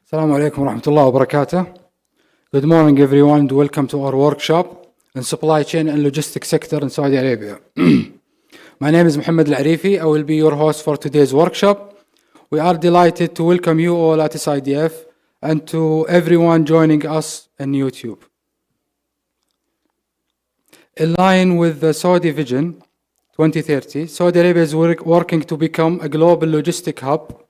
Assalamu alaikum wa rahmatullahi wa barakatuh. Good morning, everyone, and welcome to our workshop in supply chain and logistics sector in Saudi Arabia. My name is Mohammed Al-Arifi. I will be your host for today's workshop. We are delighted to welcome you all at SIDF and to everyone joining us on YouTube. In line with the Saudi Vision 2030, Saudi Arabia is working to become a global logistic hub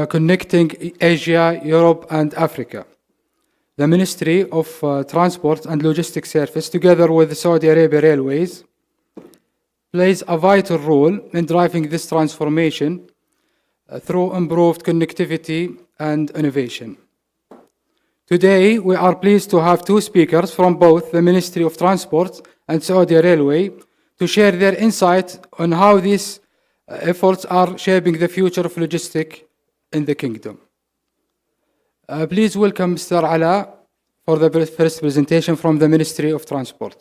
connecting Asia, Europe, and Africa. The Ministry of Transport and Logistics Service, together with the Saudi Arabia Railways, plays a vital role in driving this transformation through improved connectivity and innovation. Today, we are pleased to have two speakers from both the Ministry of Transport and Saudi Railway to share their insight on how these efforts are shaping the future of logistics in the kingdom. Please welcome Mr. Ala for the first presentation from the Ministry of Transport.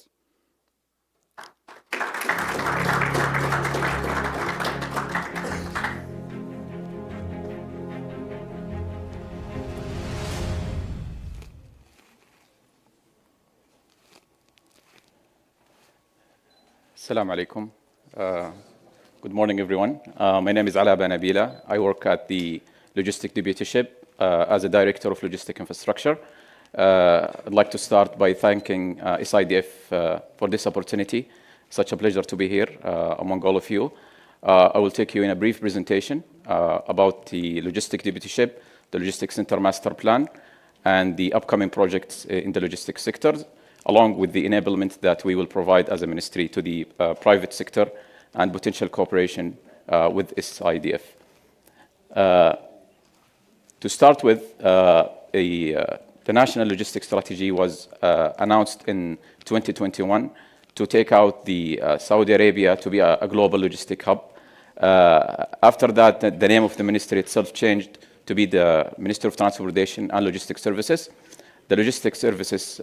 Assalamu alaikum. Good morning, everyone. My name is Ala Banabila. I work at the Logistic Deputyship as a Director of Logistic Infrastructure. I'd like to start by thanking SIDF for this opportunity. Such a pleasure to be here among all of you. I will take you in a brief presentation about the Logistic Deputyship, the Logistics Center Master Plan, and the upcoming projects in the logistics sector, along with the enablement that we will provide as a ministry to the private sector and potential cooperation with SIDF. To start with, the National Logistics Strategy was announced in 2021 to take out the Saudi Arabia to be a global logistic hub. After that, the name of the ministry itself changed to be the Ministry of Transportation and Logistics Services. The Logistics Services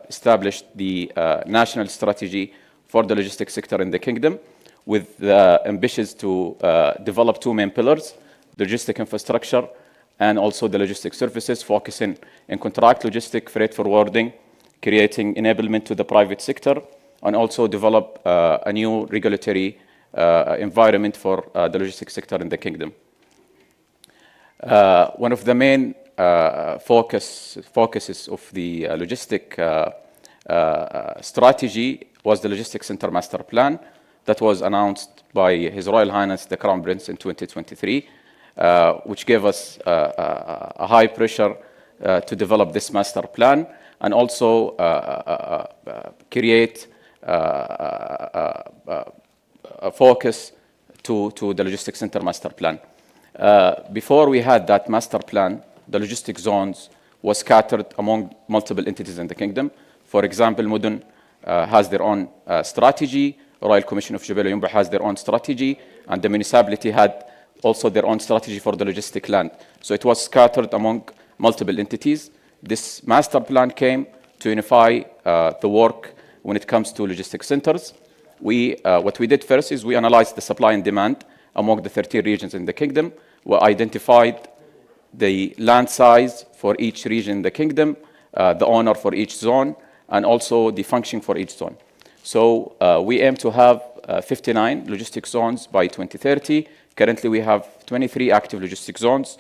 established the national strategy for the logistics sector in the kingdom, with the ambitions to develop two main pillars: logistic infrastructure and also the logistics services, focusing in contract logistic freight forwarding, creating enablement to the private sector, and also develop a new regulatory environment for the logistics sector in the kingdom. One of the main focuses of the logistic strategy was the Logistics Center Master Plan that was announced by His Royal Highness the Crown Prince in 2023, which gave us a high pressure to develop this master plan and also create a focus to the Logistics Center Master Plan. Before we had that master plan, the logistic zones was scattered among multiple entities in the kingdom. For example, Mudun has their own strategy, Royal Commission of Jebel Yumba has their own strategy, and the municipality had also their own strategy for the logistic land. So it was scattered among multiple entities. This master plan came to unify the work when it comes to logistic centers. What we did first is we analyzed the supply and demand among the 13 regions in the kingdom. We identified the land size for each region in the kingdom, the owner for each zone, and also the function for each zone. So we aim to have 59 logistic zones by 2030. Currently, we have 23 active logistic zones.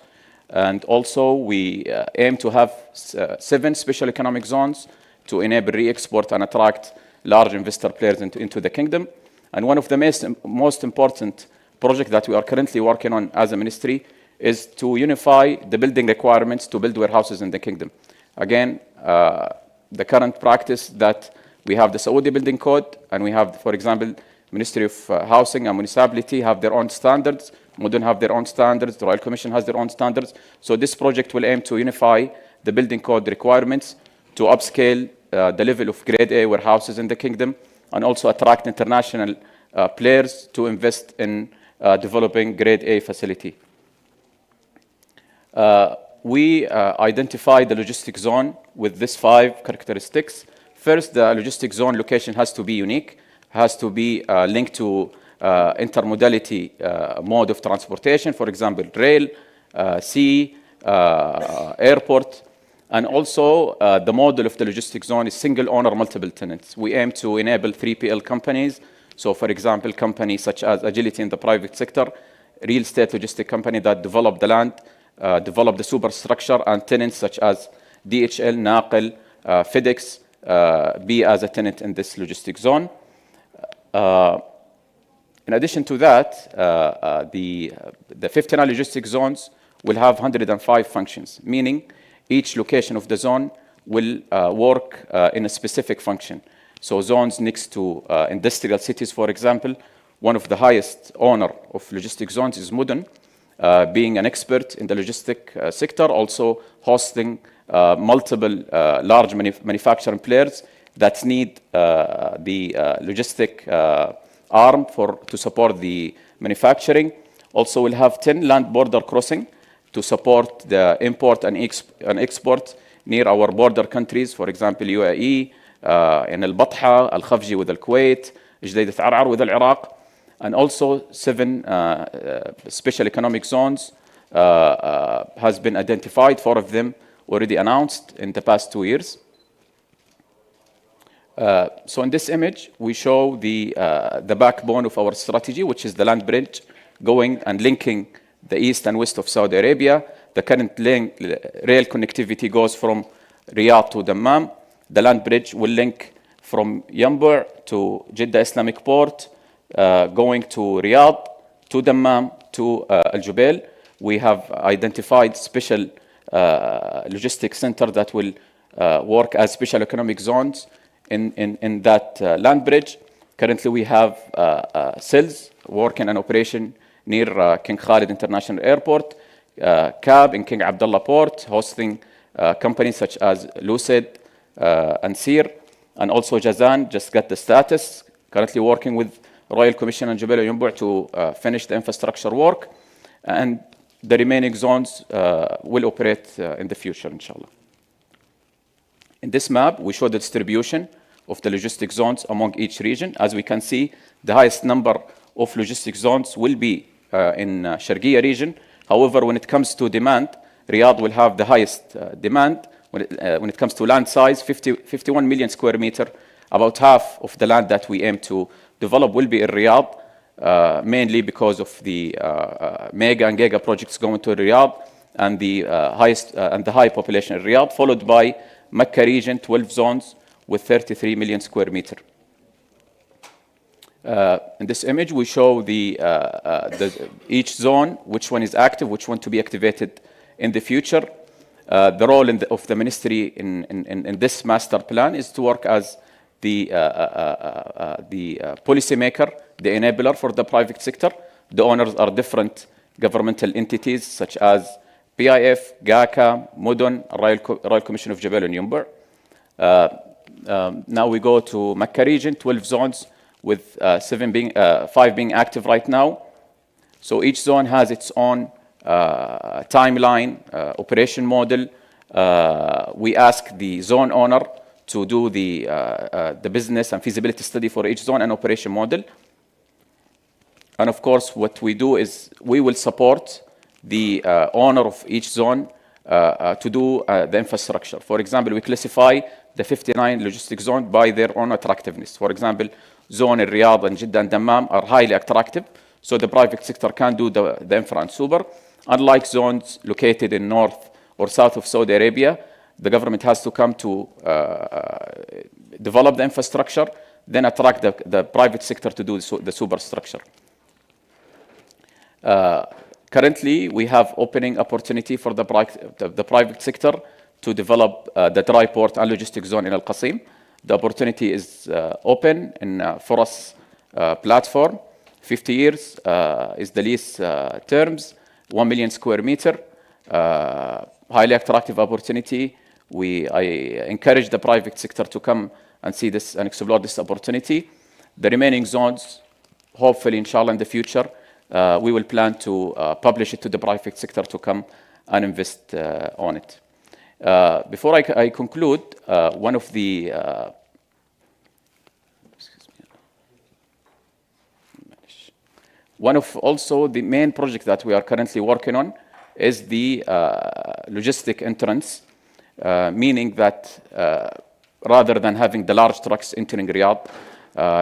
And also, we aim to have 7 special economic zones to enable re-export and attract large investor players into the kingdom. And one of the most important projects that we are currently working on as a ministry is to unify the building requirements to build warehouses in the kingdom. Again, the current practice that we have the Saudi Building Code, and we have, for example, Ministry of Housing and Municipality have their own standards, Mudun have their own standards, the Royal Commission has their own standards. So this project will aim to unify the building code requirements to upscale the level of grade A warehouses in the kingdom, and also attract international players to invest in developing grade A facility. We identified the logistic zone with these 5 characteristics. First, the logistic zone location has to be unique, has to be linked to intermodality mode of transportation, for example, rail, sea, airport. And also, the model of the logistics zone is single owner, multiple tenants. We aim to enable 3PL companies. So, for example, companies such as Agility in the private sector, real estate logistic company that develop the land, develop the superstructure, and tenants such as DHL, Naql, FedEx, be as a tenant in this logistics zone. In addition to that, the 59 logistics zones will have 105 functions, meaning each location of the zone will work in a specific function. So zones next to industrial cities, for example, one of the highest owner of logistics zones is Mudun, being an expert in the logistic sector, also hosting multiple large manufacturing players that need the logistic arm to support the manufacturing. Also, we'll have 10 land border crossing to support the import and export near our border countries, for example, UAE, in Al-Batha, Al-Khafji with Al-Kuwait, Judaydat Ar'ar with Al-Iraq, and also 7 special economic zones has been identified, 4 of them already announced in the past 2 years. So in this image, we show the backbone of our strategy, which is the land bridge going and linking the east and west of Saudi Arabia. The current rail connectivity goes from Riyadh to Dammam. The land bridge will link from Yanbu to Jeddah Islamic Port, going to Riyadh, to Dammam, to Al Jubail. We have identified special logistics center that will work as special economic zones in that land bridge. Currently, we have cells working in operation near King Khalid International Airport, CAB in King Abdullah Port, hosting companies such as Lucid and Seer, and also Jazan just got the status, currently working with Royal Commission and Jubail Yanbu to finish the infrastructure work, and the remaining zones will operate in the future, inshallah. In this map, we show the distribution of the logistic zones among each region. As we can see, the highest number of logistic zones will be in Sharqiya region. However, when it comes to demand, Riyadh will have the highest demand. When it comes to land size, 51 million square meter, about half of the land that we aim to develop will be in Riyadh, mainly because of the mega and giga projects going to Riyadh and the high population in Riyadh, followed by Mecca region, 12 zones with 33 million square meter. In this image, we show each zone, which one is active, which one to be activated in the future. The role of the ministry in this master plan is to work as the policy maker, the enabler for the private sector. The owners are different governmental entities such as PIF, GACA, Mudun, Royal Commission of Jubail and Yanbu. Now we go to Mecca region, 12 zones with 5 being active right now. So each zone has its own timeline, operation model. We ask the zone owner to do the business and feasibility study for each zone and operation model. And of course, what we do is we will support the owner of each zone to do the infrastructure. For example, we classify the 59 logistic zones by their own attractiveness. For example, zone in Riyadh and Jeddah and Dammam are highly attractive, so the private sector can do the infra and super. Unlike zones located in north or south of Saudi Arabia, the government has to come to develop the infrastructure, then attract the private sector to do the superstructure. Currently, we have opening opportunity for the private sector to develop the dry port and logistics zone in Al-Qasim. The opportunity is open in Foras platform. 50 years is the lease terms, 1 million square meter, highly attractive opportunity. I encourage the private sector to come and see this and explore this opportunity. The remaining zones, hopefully, inshallah, in the future, we will plan to publish it to the private sector to come and invest on it. Before I conclude, one of the also the main project that we are currently working on is the logistic entrance, meaning that rather than having the large trucks entering Riyadh,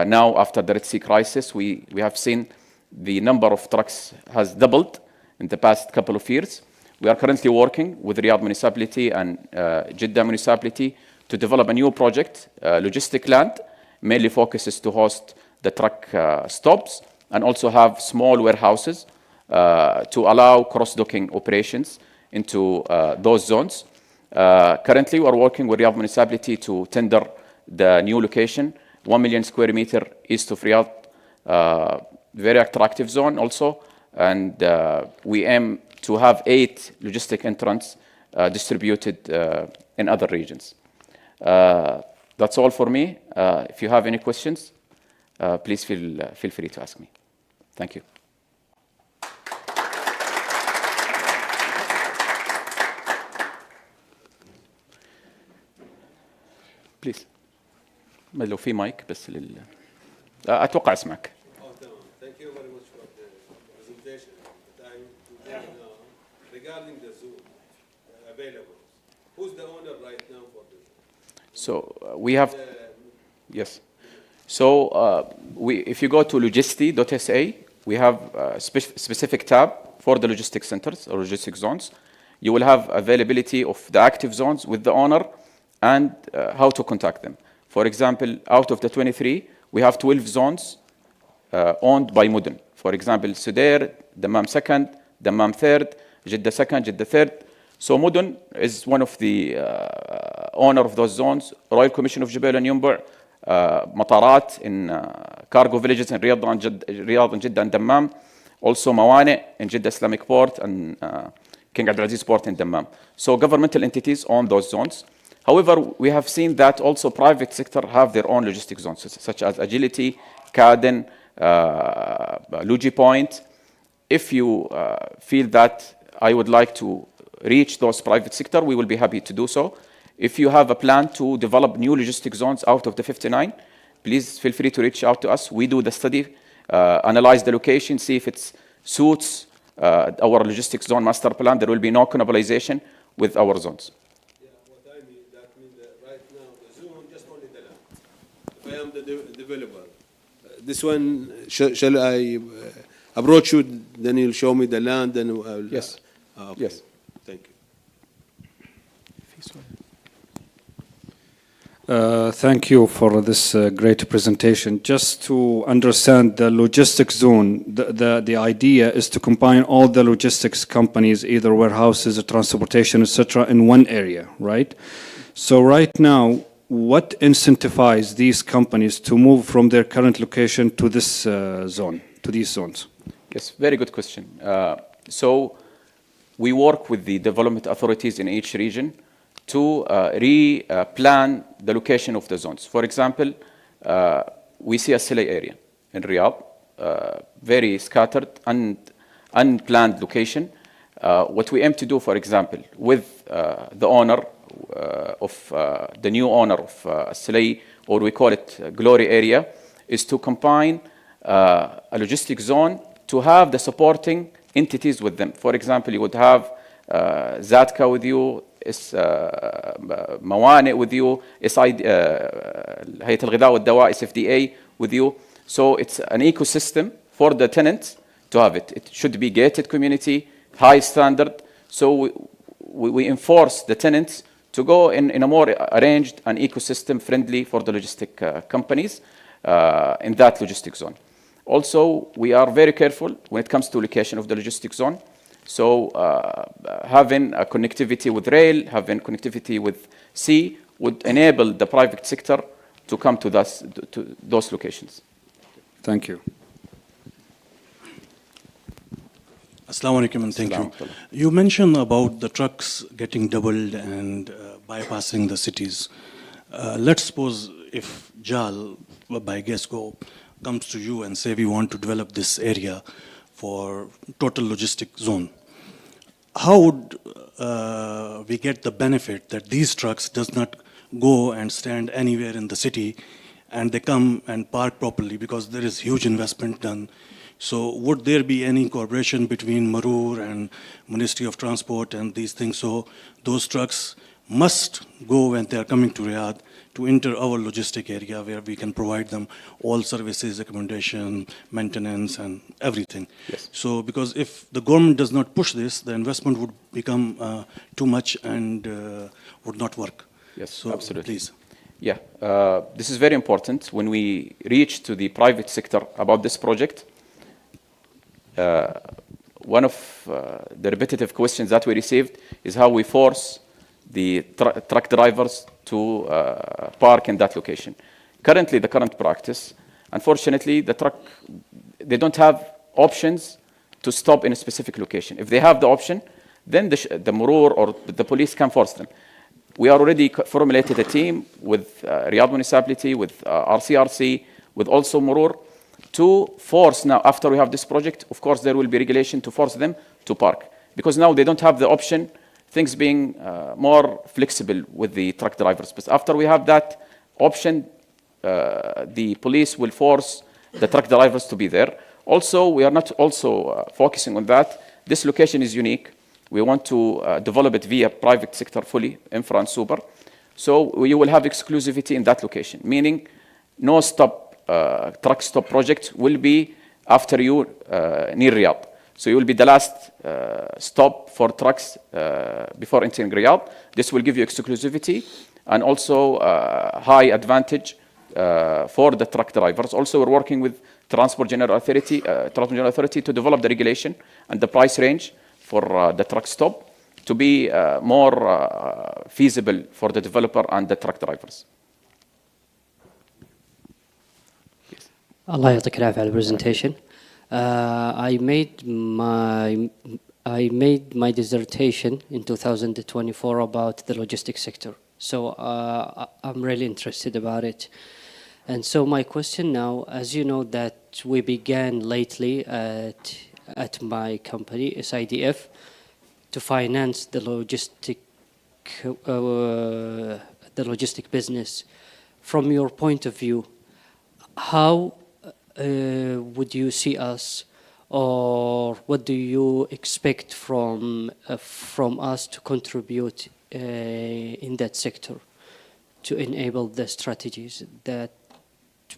now after the Red Sea crisis, we have seen the number of trucks has doubled in the past couple of years. We are currently working with Riyadh Municipality and Jeddah Municipality to develop a new project, logistic land, mainly focuses to host the truck stops and also have small warehouses to allow cross-docking operations into those zones. Currently, we are working with Riyadh Municipality to tender the new location, 1 million square meter east of Riyadh, very attractive zone also, and we aim to have 8 logistic entrants distributed in other regions. That's all for me. If you have any questions, please feel free to ask me. Thank you. بليز لو في مايك بس اتوقع اسمعك. Thank you very much for the presentation. Regarding the zone available, who's the owner right now for this? So we have yes. So if you go to logisti.sa, we have a specific tab for the logistic centers or logistic zones. You will have availability of the active zones with the owner and how to contact them. For example, out of the 23, we have 12 zones owned by Mudun. For example, Sudair, Dammam 2nd, Dammam 3rd, Jeddah 2nd, Jeddah 3rd. So Mudun is one of the owner of those zones. Royal Commission of Jubail and Yumbu, Matarat in cargo villages in Riyadh and Jeddah and Dammam. Also Mawani in Jeddah Islamic Port and King Abdulaziz Port in Dammam. So governmental entities own those zones. However, we have seen that also private sector have their own logistic zones, such as Agility, Caden, Luji Point. If you feel that I would like to reach those private sector, we will be happy to do so. If you have a plan to develop new logistic zones out of the 59, please feel free to reach out to us. We do the study, analyze the location, see if it suits our logistics zone master plan. There will be no cannibalization with our zones. I am the developer. This one, shall I approach you, then you'll show me the land, and I'll... Yes. Okay. Yes. Thank you. Thank you for this great presentation. Just to understand the logistics zone, the idea is to combine all the logistics companies, either warehouses or transportation, etc., in one area, right? So right now, what incentivizes these companies to move from their current location to this zone, to these zones? Yes, very good question. So we work with the development authorities in each region to re-plan the location of the zones. For example, we see a Silay area in Riyadh, very scattered and unplanned location. What we aim to do, for example, with the owner of the new owner of Silay, or we call it Glory area, is to combine a logistic zone to have the supporting entities with them. For example, you would have Zatka with you, Mawani with you, Hayat al-Ghidha wal-Dawa, SFDA with you. So it's an ecosystem for the tenants to have it. It should be gated community, high standard. So we enforce the tenants to go in a more arranged and ecosystem friendly for the logistic companies in that logistic zone. Also, we are very careful when it comes to location of the logistic zone. So having a connectivity with rail, having connectivity with sea would enable the private sector to come to those locations. Thank you. Assalamu alaikum and thank you. You mentioned about the trucks getting doubled and bypassing the cities. Let's suppose if JAL by GESCO comes to you and say we want to develop this area for total logistic zone. How would we get the benefit that these trucks does not go and stand anywhere in the city and they come and park properly, because there is huge investment done So would there be any cooperation between Marur and Ministry of Transport and these things? So those trucks must go when they are coming to Riyadh to enter our logistic area where we can provide them all services, accommodation, maintenance, and everything. Yes. So because if the government does not push this, the investment would become too much and would not work. Yes, So absolutely. please. Yeah, this is very important. When we reach to the private sector about this project, one of the repetitive questions that we received is how we force the truck drivers to park in that location. Currently, the current practice, unfortunately, they don't have options to stop in a specific location. If they have the option, then the Marur or the police can force them. We already formulated a team with Riyadh Municipality, with RCRC, with also Marur, to force now, after we have this project, of course, there will be regulation to force them to park. Because now they don't have the option, things being more flexible with the truck drivers. But after we have that option, the police will force the truck drivers to be there. Also, we are not also focusing on that. This location is unique. We want to develop it via private sector fully, infra and super. So you will have exclusivity in that location, meaning no truck stop project will be after you near Riyadh. So you will be the last stop for trucks before entering Riyadh. This will give you exclusivity and also high advantage for the truck drivers. Also, we're working with Transport General Authority to develop the regulation and the price range for the truck stop to be more feasible for the developer and the truck drivers. Allah يعطيك العافية على presentation. I made my dissertation in 2024 about the logistics sector. So I'm really interested about it. And so my question now, as you know that we began lately at my company, SIDF, to finance the logistic business. From your point of view, how would you see us, or what do you expect from us to contribute in that sector to enable the strategies that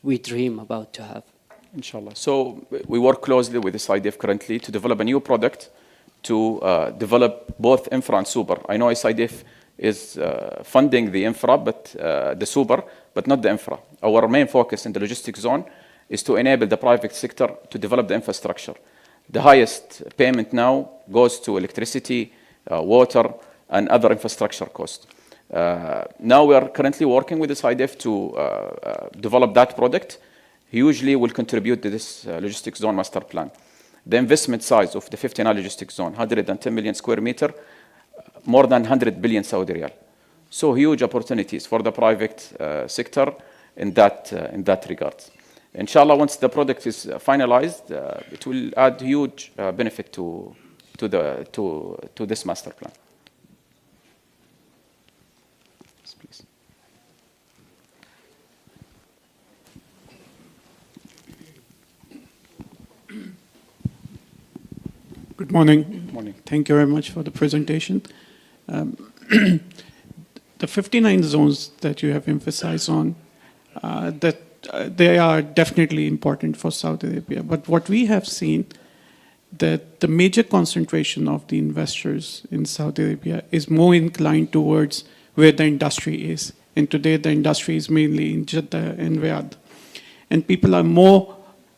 we dream about to have? Inshallah. So we work closely with SIDF currently to develop a new product to develop both infra and super. I know SIDF is funding the infra, but the super, but not the infra. Our main focus in the logistics zone is to enable the private sector to develop the infrastructure. The highest payment now goes to electricity, water, and other infrastructure costs. Now we are currently working with the SIDF to develop that product. Hugely will contribute to this logistics zone master plan. The investment size of the 59 logistics zone, 110 million square meter, more than 100 billion Saudi riyal. So huge opportunities for the private sector in that regard. Inshallah, once the product is finalized, it will add huge benefit to this master plan. Yes, please. Good morning. Good morning. Thank you very much for the presentation. The 59 zones that you have emphasized on, they are definitely important for Saudi Arabia. But what we have seen, that the major concentration of the investors in Saudi Arabia is more inclined towards where the industry is. And today the industry is mainly in Jeddah and Riyadh. And people are more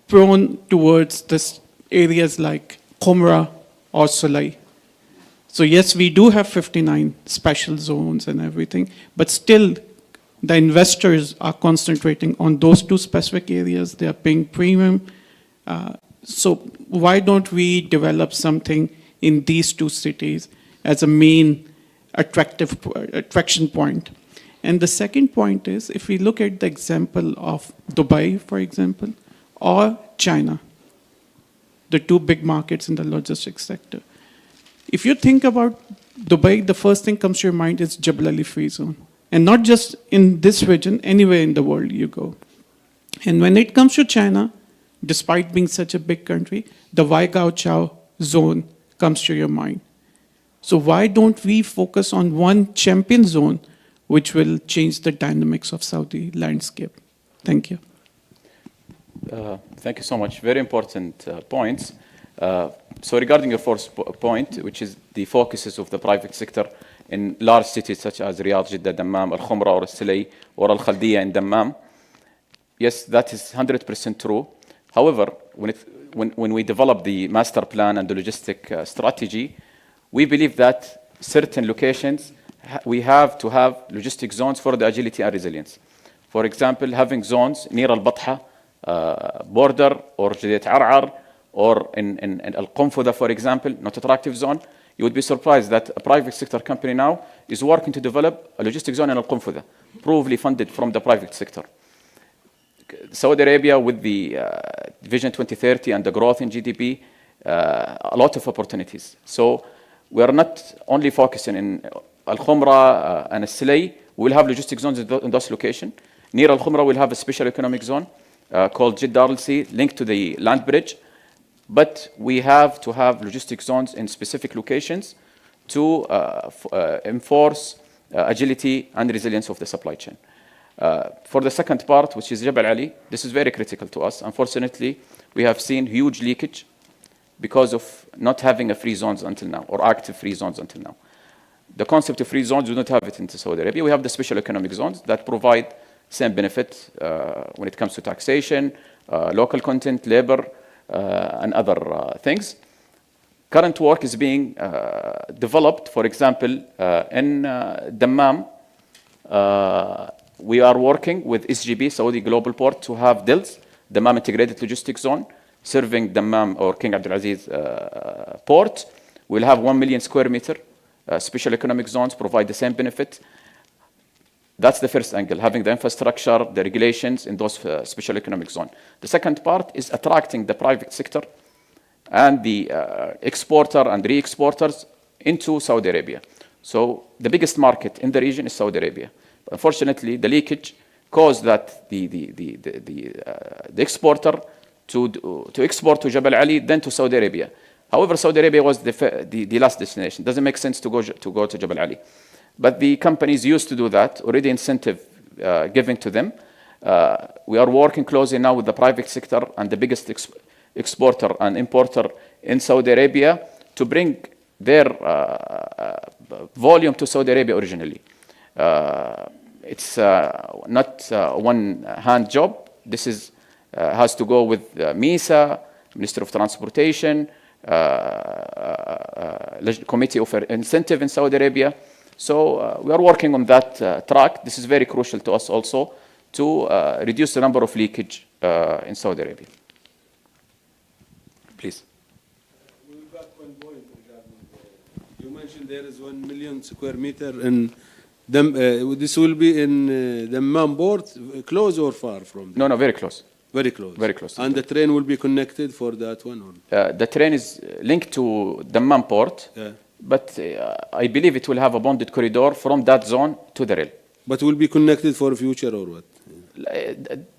prone towards this areas like Qumra or Sulay. So yes, we do have 59 special zones and everything, but still the investors are concentrating on those two specific areas. They are paying premium. So why don't we develop something in these two cities as a main attraction point? And the second point is, if we look at the example of Dubai, for example, or China, the two big markets in the logistics sector. If you think about Dubai, the first thing comes to your mind is Jebel Ali Free Zone. And not just in this region, anywhere in the world you go. And when it comes to China, despite being such a big country, the Waigaoqiao zone comes to your mind. So why don't we focus on one champion zone which will change the dynamics of Saudi landscape? Thank you. Thank you so much. Very important points. So regarding your first point, which is the focuses of the private sector in large cities such as Riyadh, Jeddah, Dammam, Al-Khumra, or Al-Silay, or Al-Khaldiyah in Dammam, yes, that is 100% true. However, when we develop the master plan and the logistic strategy, we believe that certain locations, we have to have logistic zones for the agility and resilience. For example, having zones near Al-Batha border, or Jadiyat Ar'ar, or in Al-Qunfuda, for example, not attractive zone, you would be surprised that a private sector company now is working to develop a logistic zone in Al-Qunfuda, provably funded from the private sector. Saudi Arabia, with the Vision 2030 and the growth in GDP, a lot of opportunities. So we are not only focusing in Al-Khumra and Al-Silay. We will have logistic zones in those locations. Near Al-Khumra, we'll have a special economic zone called Jeddah Al-Sea, linked to the land bridge. But we have to have logistic zones in specific locations to enforce agility and resilience of the supply chain. For the second part, which is Jabal Ali, this is very critical to us. Unfortunately, we have seen huge leakage because of not having a free zones until now, or active free zones until now. The concept of free zones, we don't have it in Saudi Arabia. We have the special economic zones that provide same benefit when it comes to taxation, local content, labor, and other things. Current work is being developed, for example, in Dammam. We are working with SGB, Saudi Global Port, to have DILS, Dammam Integrated Logistics Zone, serving Dammam or King Abdulaziz port. We'll have 1 million square meter special economic zones, provide the same benefit. That's the first angle, having the infrastructure, the regulations in those special economic zones. The second part is attracting the private sector and the exporter and re-exporters into Saudi Arabia. So the biggest market in the region is Saudi Arabia. Unfortunately, the leakage caused that the exporter to export to Jabal Ali, then to Saudi Arabia. However, Saudi Arabia was the last destination. Doesn't make sense to go to Jabal Ali. But the companies used to do that, already incentive given to them. We are working closely now with the private sector and the biggest exporter and importer in Saudi Arabia to bring their volume to Saudi Arabia originally. It's not a one-hand job. This is has to go with MISA, Minister of Transportation, Committee of Incentive in Saudi Arabia. So we are working on that track. This is very crucial to us also to reduce the number of leakage in Saudi Arabia. Please. We'll back one point regarding you mentioned there is 1 million square meter in this will be in Dammam port, close or far from there? No, very close. Very close. Very close. And the train will be connected for that one? Or? The train is linked to Dammam port, but I believe it will have a bonded corridor from that zone to the rail. But will be connected for future or what?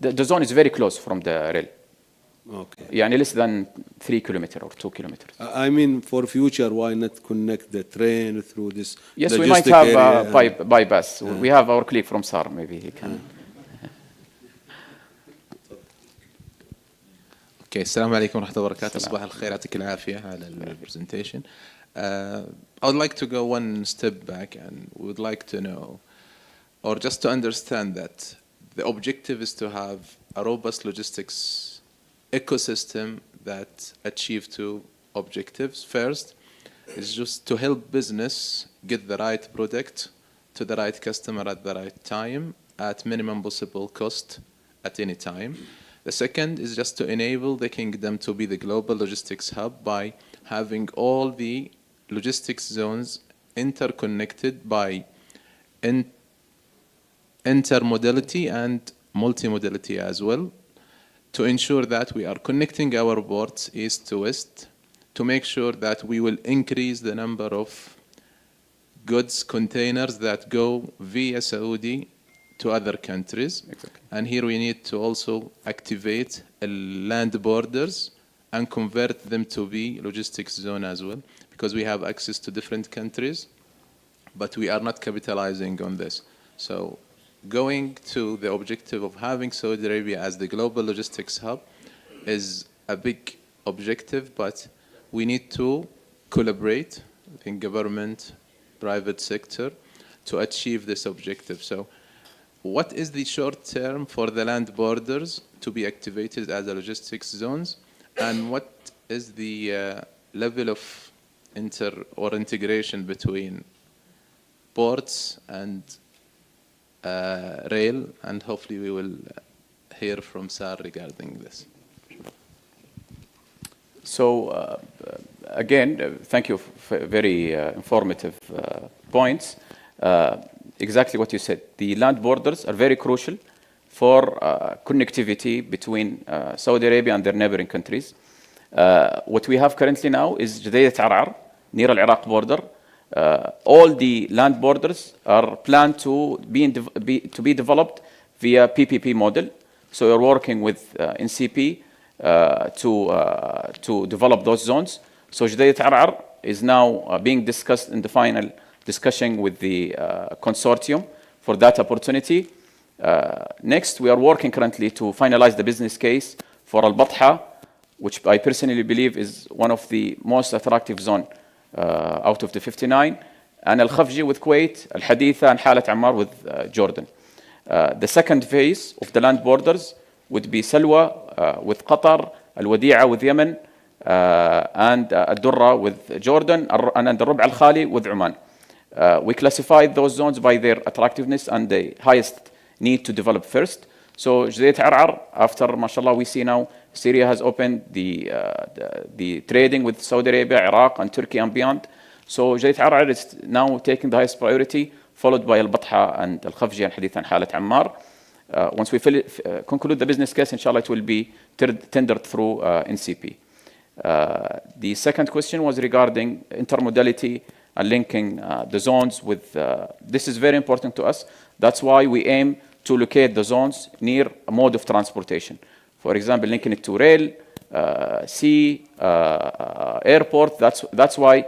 The zone is very close from the rail. Okay. Yani less than 3 kilometers or 2 kilometers. I mean, for future, why not connect the train through this? Yes, we might have a bypass. We have our colleague from SAR, maybe he can. Okay, السلام عليكم ورحمة الله وبركاته. صباح الخير، يعطيك العافية على presentation. I would like to go one step back and would like to know, or just to understand that the objective is to have a robust logistics ecosystem that achieve two objectives. First is just to help business get the right product to the right customer at the right time at minimum possible cost at any time. The second is just to enable the kingdom to be the global logistics hub by having all the logistics zones interconnected by intermodality and multimodality as well, to ensure that we are connecting our ports east to west, to make sure that we will increase the number of goods containers that go via Saudi to other countries. Exactly. And here we need to also activate land borders and convert them to be logistics zone as well, because we have access to different countries, but we are not capitalizing on this. So going to the objective of having Saudi Arabia as the global logistics hub is a big objective, but we need to collaborate in government, private sector to achieve this objective. So what is the short term for the land borders to be activated as a logistics zones? And what is the level of integration between ports and rail? And hopefully we will hear from Sar regarding this. So again, thank you for very informative points. Exactly what you said. The land borders are very crucial for connectivity between Saudi Arabia and their neighboring countries. What we have currently now is Judayat Arar, near Al-Iraq border. All the land borders are planned to be developed via PPP model. So we're working with NCP to develop those zones. So Judayat Arar is now being discussed in the final discussion with the consortium for that opportunity. Next, we are working currently to finalize the business case for Al-Batha, which I personally believe is one of the most attractive zone out of the 59, and Al-Khafji with Kuwait, Al-Haditha and Halat Ammar with Jordan. The second phase of the land borders would be Salwa with Qatar, Al-Wadi'a with Yemen, and Al-Durra with Jordan, and the Rub' al-Khali with Oman. We classified those zones by their attractiveness and the highest need to develop first. So Judayat Arar, after mashallah we see now Syria has opened the trading with Saudi Arabia, Iraq and Turkey and beyond. So Judayat Arar is now taking the highest priority, followed by Al-Batha and Al-Khafji and Hadith and Halat Ammar. Once we conclude the business case, inshallah it will be tendered through NCP. The second question was regarding intermodality and linking the zones with, this is very important to us. That's why we aim to locate the zones near a mode of transportation. For example, linking it to rail, sea, airport. That's why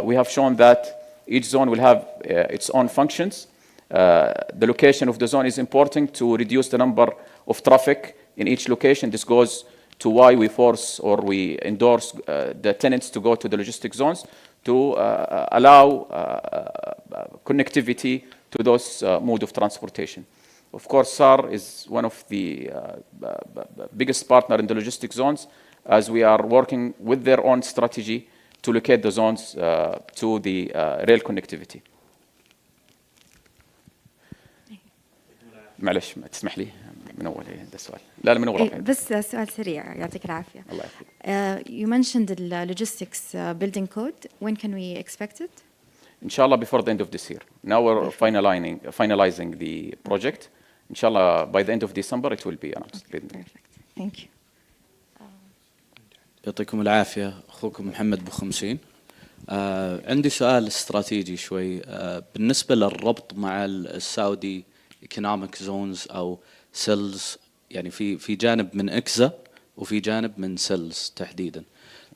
we have shown that each zone will have its own functions. The location of the zone is important to reduce the number of traffic in each location. This goes to why we force or we endorse the tenants to go to the logistic zones to allow connectivity to those mode of transportation. Of course, SAR is one of the biggest partner in the logistic zones, as we are working with their own strategy to locate the zones to the rail connectivity. معلش تسمح لي من اول ده السؤال لا من اول بس سؤال سريع يعطيك العافيه. الله يعافيك. You mentioned the logistics building code. When can we expect it? Inshallah before the end of this year. Now we're finalizing the project. Inshallah by the end of December it will be announced. Perfect. Thank you. يعطيكم العافية أخوكم محمد بخمسين. عندي سؤال استراتيجي شوي بالنسبة للربط مع السعودي economic zones أو cells، يعني في جانب من إكزا وفي جانب من cells تحديدا.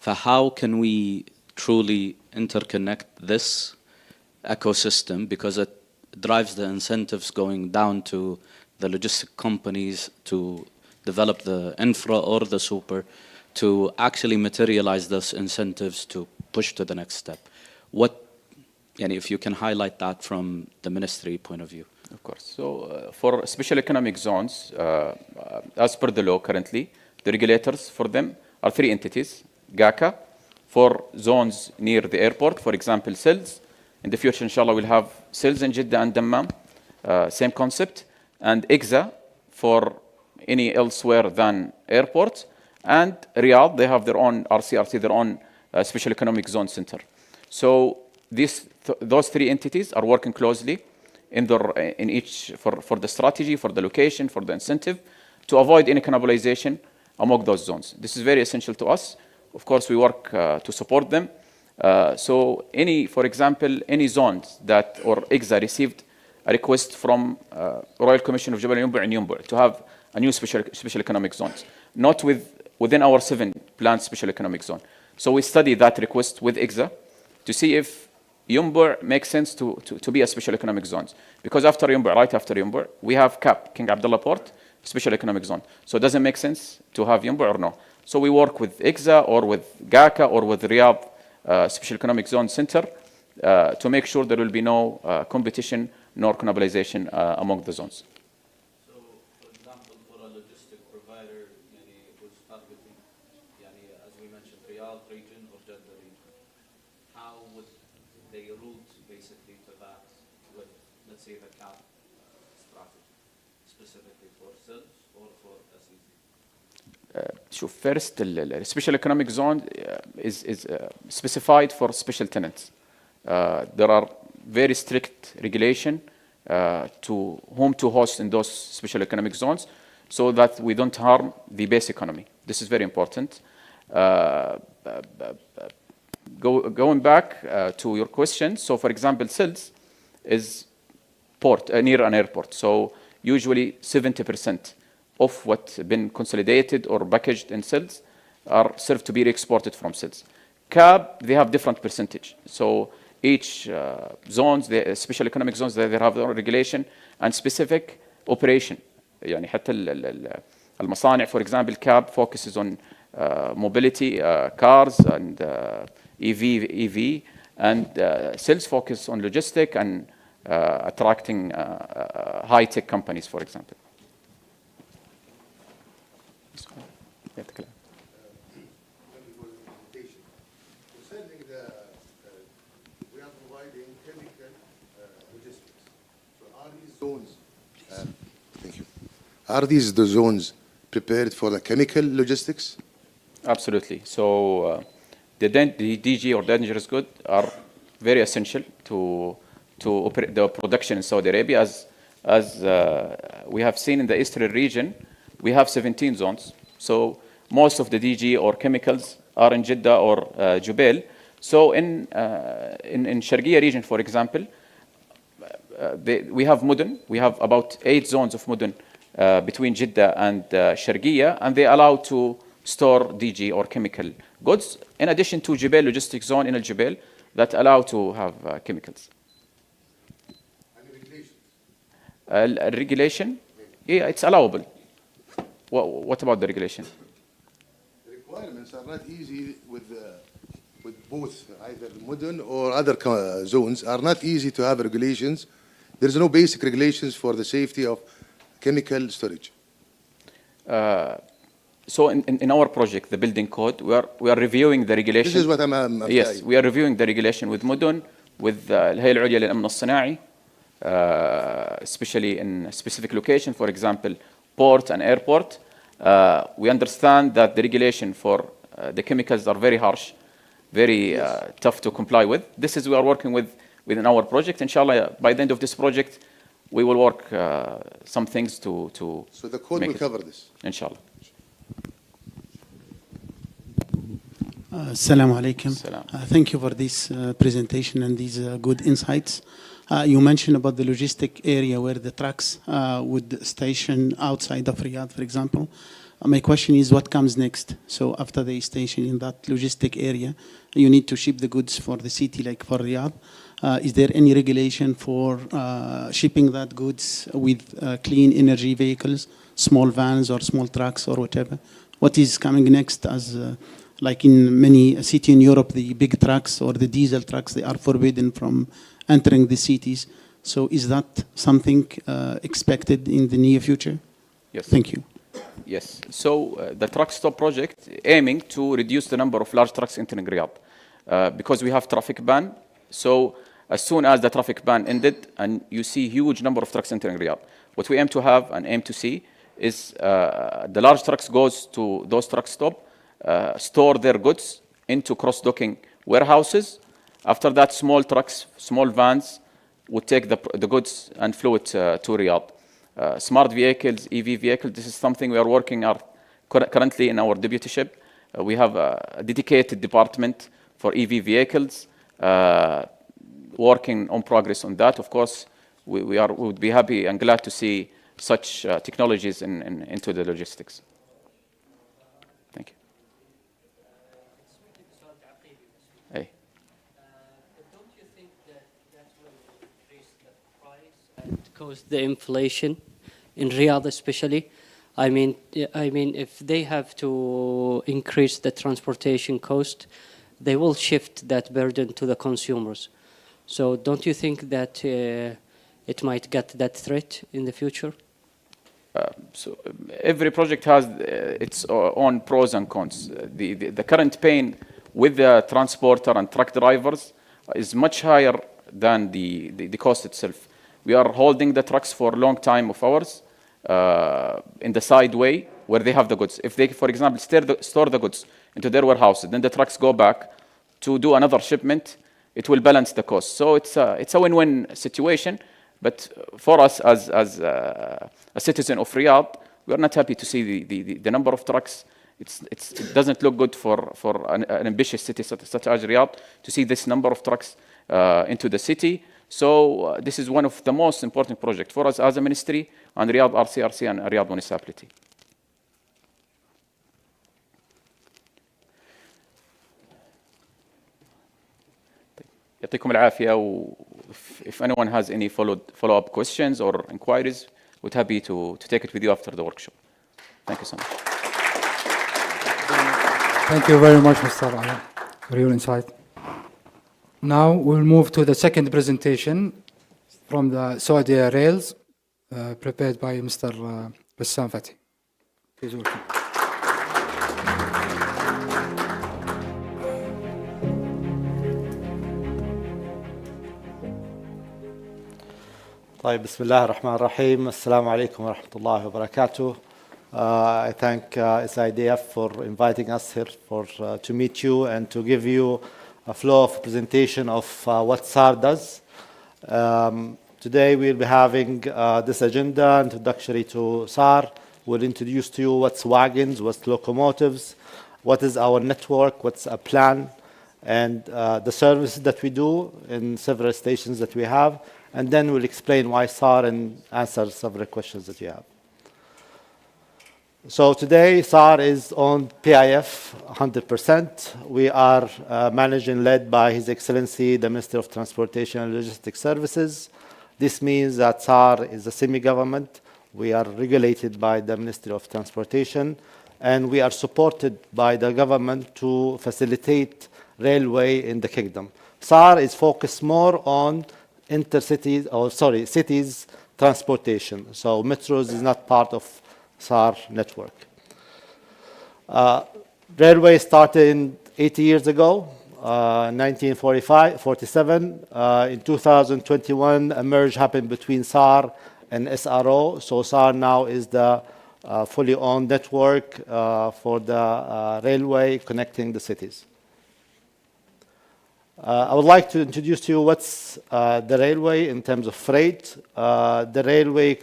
how can we truly interconnect this ecosystem, because it drives the incentives going down to the logistic companies to develop the infra or the super to actually materialize those incentives to push to the next step. What, yani if you can highlight that from the ministry point of view. Of course. So for special economic zones, as per the law currently, the regulators for them are three entities. GACA for zones near the airport, for example, cells. In the future, inshallah, we'll have cells in Jeddah and Dammam, same concept. And IGZA for any elsewhere than airports. And Riyadh, they have their own RCRC, their own special economic zone center. So those three entities are working closely in each for the strategy, for the location, for the incentive, to avoid any cannibalization among those zones. This is very essential to us. Of course, we work to support them. So for example, any zones that or IGZA received a request from Royal Commission of Jebel Yumbu and Yumbu to have a new special economic zones, not within our 7 planned special economic zone. So we study that request with IGZA to see if Yumbu makes sense to be a special economic zones. Because after Yumbu, right after Yumbu, we have CAP, King Abdullah Port, special economic zone. So it doesn't make sense to have Yumbu or no. So we work with IGZA or with GACA or with Riyadh Special Economic Zone Center to make sure there will be no competition nor cannibalization among the zones. So, for example, for a logistic provider who's targeting, as we mentioned, Riyadh region or Jeddah region, how would they route basically to that with, let's say, the CAP strategy, specifically for SILS or for SEZ? شوف first the special economic zone is specified for special tenants. There are very strict regulation to whom to host in those special economic zones so that we don't harm the base economy. This is very important. Going back to your question, so for example, SILS is port, near an airport. So usually 70% of what's been consolidated or packaged in SILS are served to be exported from SILS. CAB, they have different percentage. So each zones, the special economic zones, they have their own regulation and specific operation. يعني حتى المصانع, for example, CAB focuses on mobility, cars and EV, and SILS focus on logistic and attracting high-tech companies, for example. Are these the zones prepared for the chemical logistics? Absolutely. So the DG or dangerous goods are very essential to operate the production in Saudi Arabia. As we have seen in the eastern region, we have 17 zones. So most of the DG or chemicals are in Jeddah or Jubail. So in Sharqiya region, for example, we have Mudun. We have about 8 zones of Mudun between Jeddah and Sharqiya, and they allow to store DG or chemical goods, in addition to Jubail logistics zone in Al Jubail that allow to have chemicals. And regulations? Regulation? Yeah, it's allowable. What about the regulation? The requirements are not easy with both, either Mudun or other zones are not easy to have regulations. There is no basic regulations for the safety of chemical storage. So in our project, the building code, we are reviewing the regulation. This is what I'm yes, we are reviewing the regulation with Mudun, with الهيئة العليا للأمن الصناعي, especially in specific location, for example, port and airport. We understand that the regulation for the chemicals are very harsh, very tough to comply with. This is we are working within our project. Inshallah, by the end of this project, we will work some things to So the code will cover this. Inshallah. Assalamu alaikum. Thank you for this presentation and these good insights. You mentioned about the logistic area where the trucks would station outside of Riyadh, for example. My question is, what comes next? So after they station in that logistic area, you need to ship the goods for the city, like for Riyadh. Is there any regulation for shipping that goods with clean energy vehicles, small vans or small trucks or whatever? What is coming next? As like in many cities in Europe, the big trucks or the diesel trucks, they are forbidden from entering the cities. So is that something expected in the near future? Yes. Thank you. Yes. So the truck stop project aiming to reduce the number of large trucks entering Riyadh because we have traffic ban. So as soon as the traffic ban ended and you see huge number of trucks entering Riyadh, what we aim to have and aim to see is the large trucks goes to those truck stop, store their goods into cross-docking warehouses. After that, small trucks, small vans would take the goods and flow it to Riyadh. Smart vehicles, EV vehicles, this is something we are working on currently in our deputyship. We have a dedicated department for EV vehicles, working on progress on that. Of course, we would be happy and glad to see such technologies into the logistics. Thank you. Hey. Don't you think that will increase the price and cause the inflation in Riyadh especially? I mean, if they have to increase the transportation cost, they will shift that burden to the consumers. So don't you think that it might get that threat in the future? So every project has its own pros and cons. The current pain with the transporter and truck drivers is much higher than the cost itself. We are holding the trucks for a long time of hours in the sideway where they have the goods. If they, for example, store the goods into their warehouses, then the trucks go back to do another shipment, it will balance the cost. So it's a win-win situation. But for us as a citizen of Riyadh, we are not happy to see the number of trucks. It doesn't look good for an ambitious city such as Riyadh to see this number of trucks into the city. So this is one of the most important projects for us as a ministry and Riyadh RCRC and Riyadh municipality. يعطيكم العافية. If anyone has any follow-up questions or inquiries, we're happy to take it with you after the workshop. Thank you so much. Thank you very much, Mr. Ali, for your insight. Now we'll move to the second presentation from the Saudi Rails, prepared by Mr. Bassam Fatih. Please welcome. طيب بسم الله الرحمن الرحيم السلام عليكم ورحمة الله وبركاته. I thank SIDF for inviting us here to meet you and to give you a flow of presentation of what SAR does. Today we'll be having this agenda introductory to SAR. We'll introduce to you what's wagons, what's locomotives, what is our network, what's a plan, and the services that we do in several stations that we have. And then we'll explain why SAR and answer several questions that you have. So today, SAR is on PIF 100%. We are managed and led by His Excellency, the Minister of Transportation and Logistics Services. This means that SAR is a semi-government. We are regulated by the Ministry of Transportation, and we are supported by the government to facilitate railway in the kingdom. SAR is focused more on cities transportation. So metros is not part of SAR network. Railway started 80 years ago, 1947. In 2021, a merge happened between SAR and SRO. So SAR now is the fully owned network for the railway connecting the cities. I would like to introduce to you what's the railway in terms of freight. The railway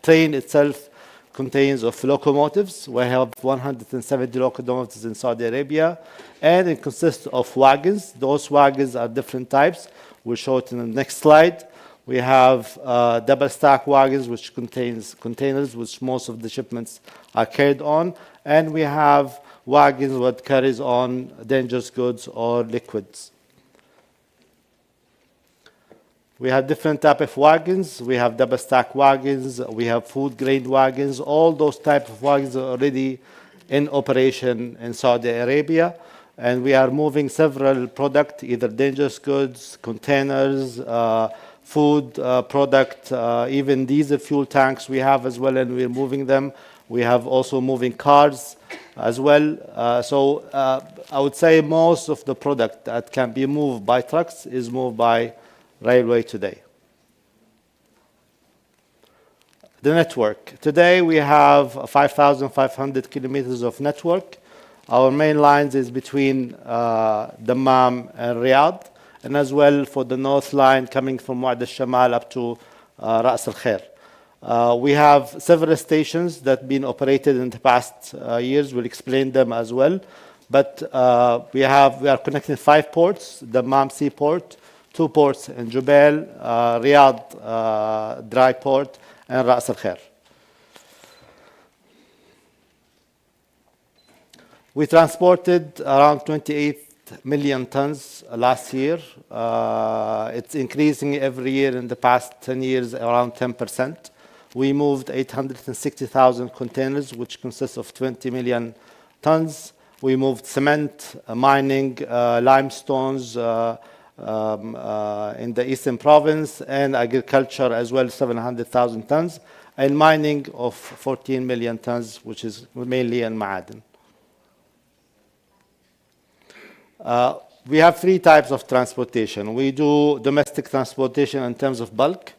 train itself contains of locomotives. We have 170 locomotives in Saudi Arabia, and it consists of wagons. Those wagons are different types. We'll show it in the next slide. We have double stack wagons, which contains containers, which most of the shipments are carried on, and we have wagons what carries on dangerous goods or liquids. We have different type of wagons. We have double stack wagons. We have food grade wagons. All those type of wagons are already in operation in Saudi Arabia, and we are moving several products, either dangerous goods, containers, food product, even diesel fuel tanks we have as well, and we're moving them. We have also moving cars as well. So I would say most of the product that can be moved by trucks is moved by railway today. The network. Today we have 5,500 kilometers of network. Our main lines is between Dammam and Riyadh, and as well for the north line coming from Wa'ad al-Shamal up to Ras al-Khair. We have several stations that have been operated in the past years. We'll explain them as well. But we are connecting 5 ports: the Dammam Seaport 2 ports in Jubail, Riyadh dry port, and Ras Al Khair. We transported around 28 million tons last year. It's increasing every year in the past 10 years, around 10%. We moved 860,000 containers, which consists of 20 million tons. We moved cement, mining, limestones in the eastern province, and agriculture as well, 700,000 tons, and mining of 14 million tons, which is mainly in Ma'aden. We have 3 types of transportation. We do domestic transportation in terms of bulk.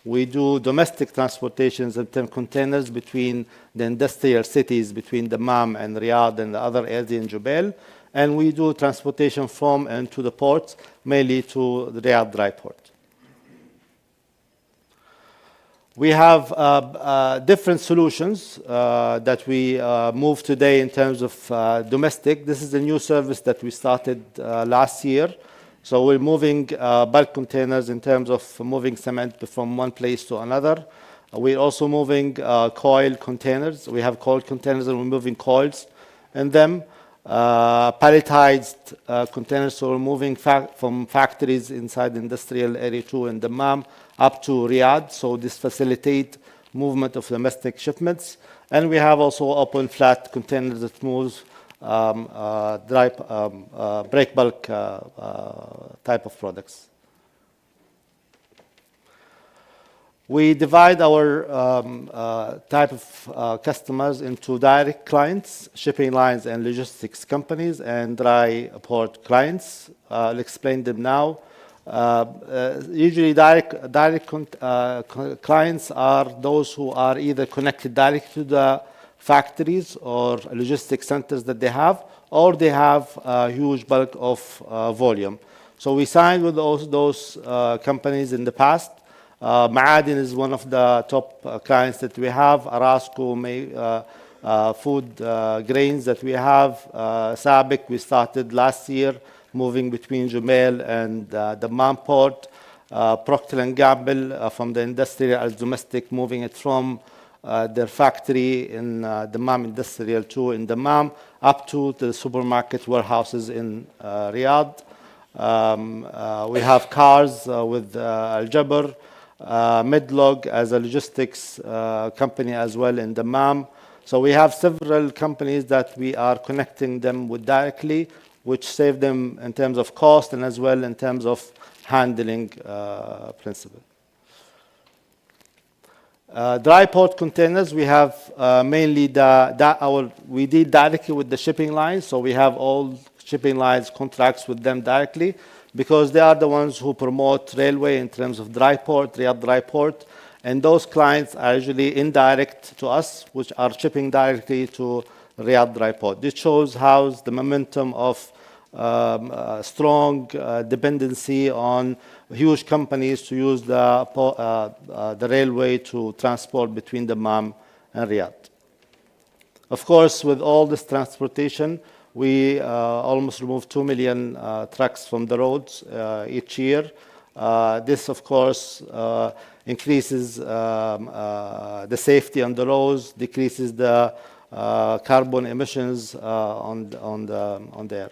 We do domestic transportations in terms of containers between the industrial cities, between Dammam and Riyadh and the other areas in Jubail. And we do transportation from and to the ports, mainly to the Riyadh dry port. We have different solutions that we move today in terms of domestic. This is a new service that we started last year. So we're moving bulk containers in terms of moving cement from one place to another. We're also moving coil containers. We have coil containers and we're moving coils in them. Palletized containers, so we're moving from factories inside the industrial area 2 in Dammam up to Riyadh. So this facilitates movement of domestic shipments. And we have also open flat containers that moves break bulk type of products. We divide our type of customers into direct clients, shipping lines and logistics companies, and dry port clients. I'll explain them now. Usually direct clients are those who are either connected directly to the factories or logistics centers that they have, or they have a huge bulk of volume. So we signed with those companies in the past. Ma'aden is one of the top clients that we have. Arasco, food grains that we have. Sabic, we started last year, moving between Jubail and Dammam port. Procter & Gamble from the industrial as domestic, moving it from their factory in Dammam Industrial 2 in Dammam up to the supermarket warehouses in Riyadh. We have cars with Al Jabr, Medlog as a logistics company as well in Dammam. So we have several companies that we are connecting them with directly, which save them in terms of cost and as well in terms of handling principle. Dry port containers, we have mainly we deal directly with the shipping lines, so we have all shipping lines contracts with them directly because they are the ones who promote railway in terms of dry port, Riyadh dry port, and those clients are usually indirect to us, which are shipping directly to Riyadh dry port. This shows how the momentum of strong dependency on huge companies to use the railway to transport between Dammam and Riyadh. Of course, with all this transportation, we almost remove 2 million trucks from the roads each year. This, of course, increases the safety on the roads, decreases the carbon emissions on the air.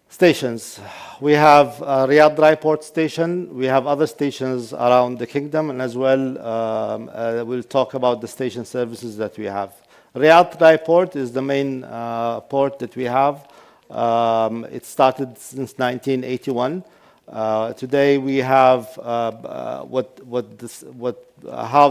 Stations. We have Riyadh Dry Port Station. We have other stations around the kingdom, and as well, we'll talk about the station services that we have. Riyadh Dry Port is the main port that we have. It started since 1981. Today we have how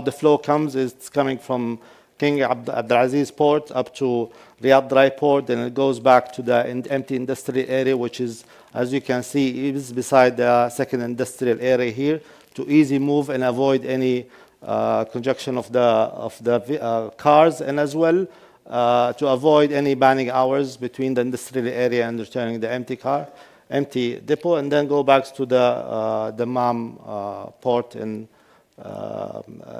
the flow comes is it's coming from King Abdulaziz Port up to Riyadh Dry Port, and it goes back to the empty industrial area, which is, as you can see, is beside the second industrial area here, to easy move and avoid any conjunction of the cars, and as well to avoid any banning hours between the industrial area and returning the empty depot, and then go back to the Dammam port and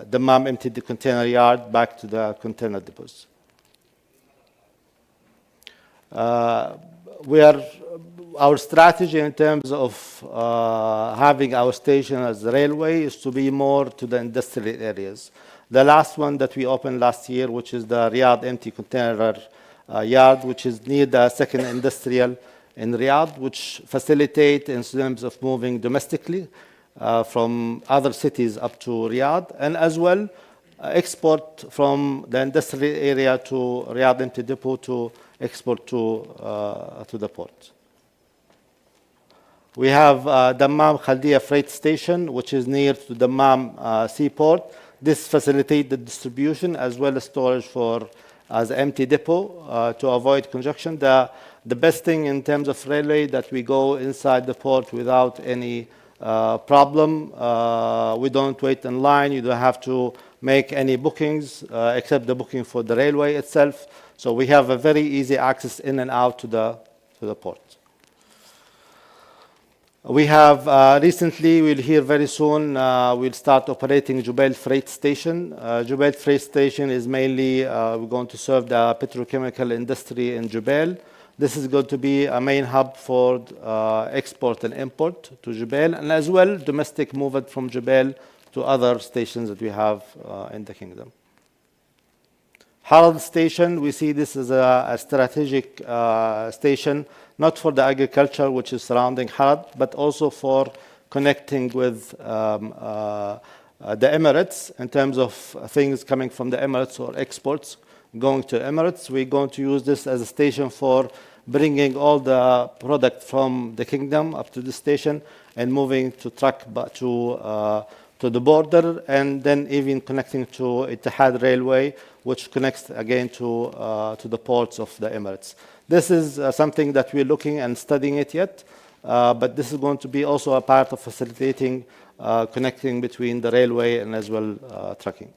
Dammam empty the container yard back to the container depots. our strategy in terms of having our station as a railway is to be more to the industrial areas. The last one that we opened last year, which is the Riyadh empty container yard, which is near the second industrial in Riyadh, which facilitate in terms of moving domestically from other cities up to Riyadh, and as well export from the industrial area to Riyadh empty depot to export to the port. We have Dammam Khaldiya freight station, which is near to Dammam seaport. This facilitates the distribution as well as storage for as empty depot to avoid congestion. The best thing in terms of railway that we go inside the port without any problem. We don't wait in line. You don't have to make any bookings except the booking for the railway itself. So we have a very easy access in and out to the port. We have recently, we'll hear very soon, we'll start operating Jubail Freight Station. Jubail Freight Station is mainly, we're going to serve the petrochemical industry in Jubail. This is going to be a main hub for export and import to Jubail, and as well domestic movement from Jubail to other stations that we have in the kingdom. Harad Station, we see this as a strategic station, not for the agriculture which is surrounding Harad, but also for connecting with the Emirates in terms of things coming from the Emirates or exports going to Emirates. We're going to use this as a station for bringing all the product from the kingdom up to the station and moving to truck to the border, and then even connecting to Etihad Railway, which connects again to the ports of the Emirates. This is something that we're looking and studying it yet, but this is going to be also a part of facilitating connecting between the railway and as well trucking.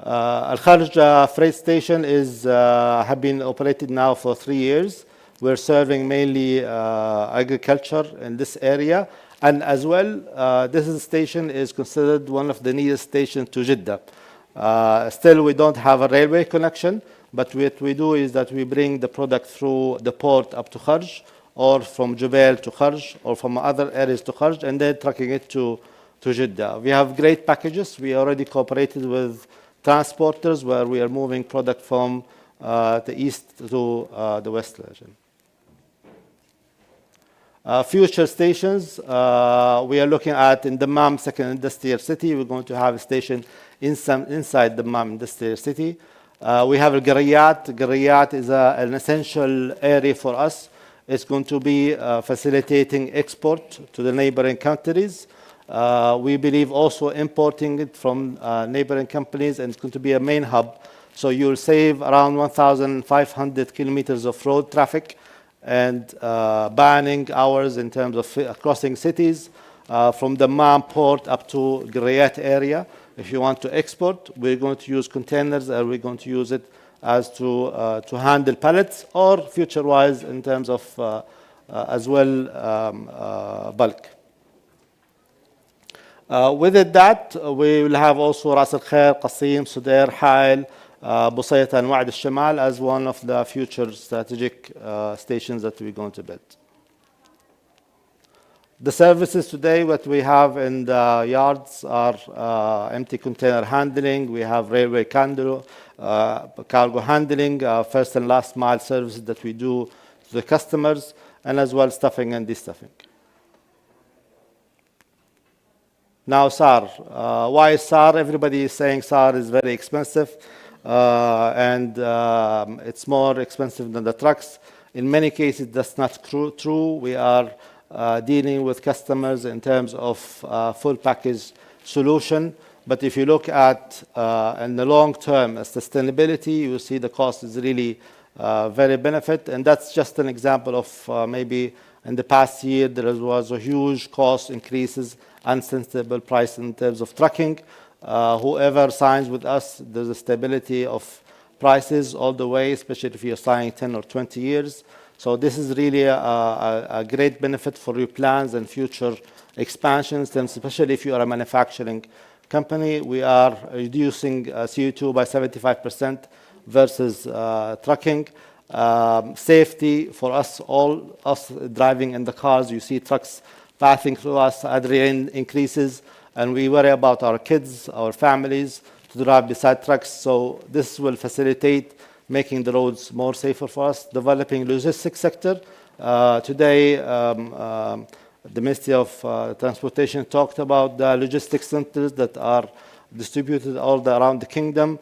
Al Kharj freight station have been operated now for 3 years. We're serving mainly agriculture in this area. And as well, this station is considered one of the nearest stations to Jeddah. Still, we don't have a railway connection, but what we do is that we bring the product through the port up to Kharj, or from Jubail to Kharj, or from other areas to Kharj, and then trucking it to Jeddah. We have great packages. We already cooperated with transporters where we are moving product from the east to the west region. Future stations, we are looking at in Dammam second industrial city. We're going to have a station inside Dammam industrial city. We have Gariyat. Gariyat is an essential area for us. It's going to be facilitating export to the neighboring countries. We believe also importing it from neighboring companies, and it's going to be a main hub. So you'll save around 1,500 kilometers of road traffic and banning hours in terms of crossing cities from the Dammam port up to Gariyat area. If you want to export, we're going to use containers, or we're going to use it as to handle pallets, or future-wise in terms of as well bulk. With that, we will have also Ras Al Khair, Qasim, Sudair, Hail, Busayta, and Wa'ad al-Shamal as one of the future strategic stations that we're going to build. The services today, what we have in the yards are empty container handling. We have railway cargo handling, first and last mile services that we do to the customers, and as well stuffing and destuffing. Now SAR. Why is SAR? Everybody is saying SAR is very expensive and it's more expensive than the trucks. In many cases, that's not true. We are dealing with customers in terms of full package solution. But if you look at in the long term sustainability, you will see the cost is really very benefit. And that's just an example of maybe in the past year, there was a huge cost increases, unsustainable price in terms of trucking. Whoever signs with us, there's a stability of prices all the way, especially if you're signing 10 or 20 years. So this is really a great benefit for your plans and future expansions, and especially if you are a manufacturing company. We are reducing CO2 by 75% versus trucking. Safety for us, all us driving in the cars, you see trucks passing through us, adrenaline increases, and we worry about our kids, our families, to drive beside trucks. So this will facilitate making the roads more safer for us. Developing logistics sector. Today, the Ministry of Transportation talked about the logistics centers that are distributed all around the kingdom.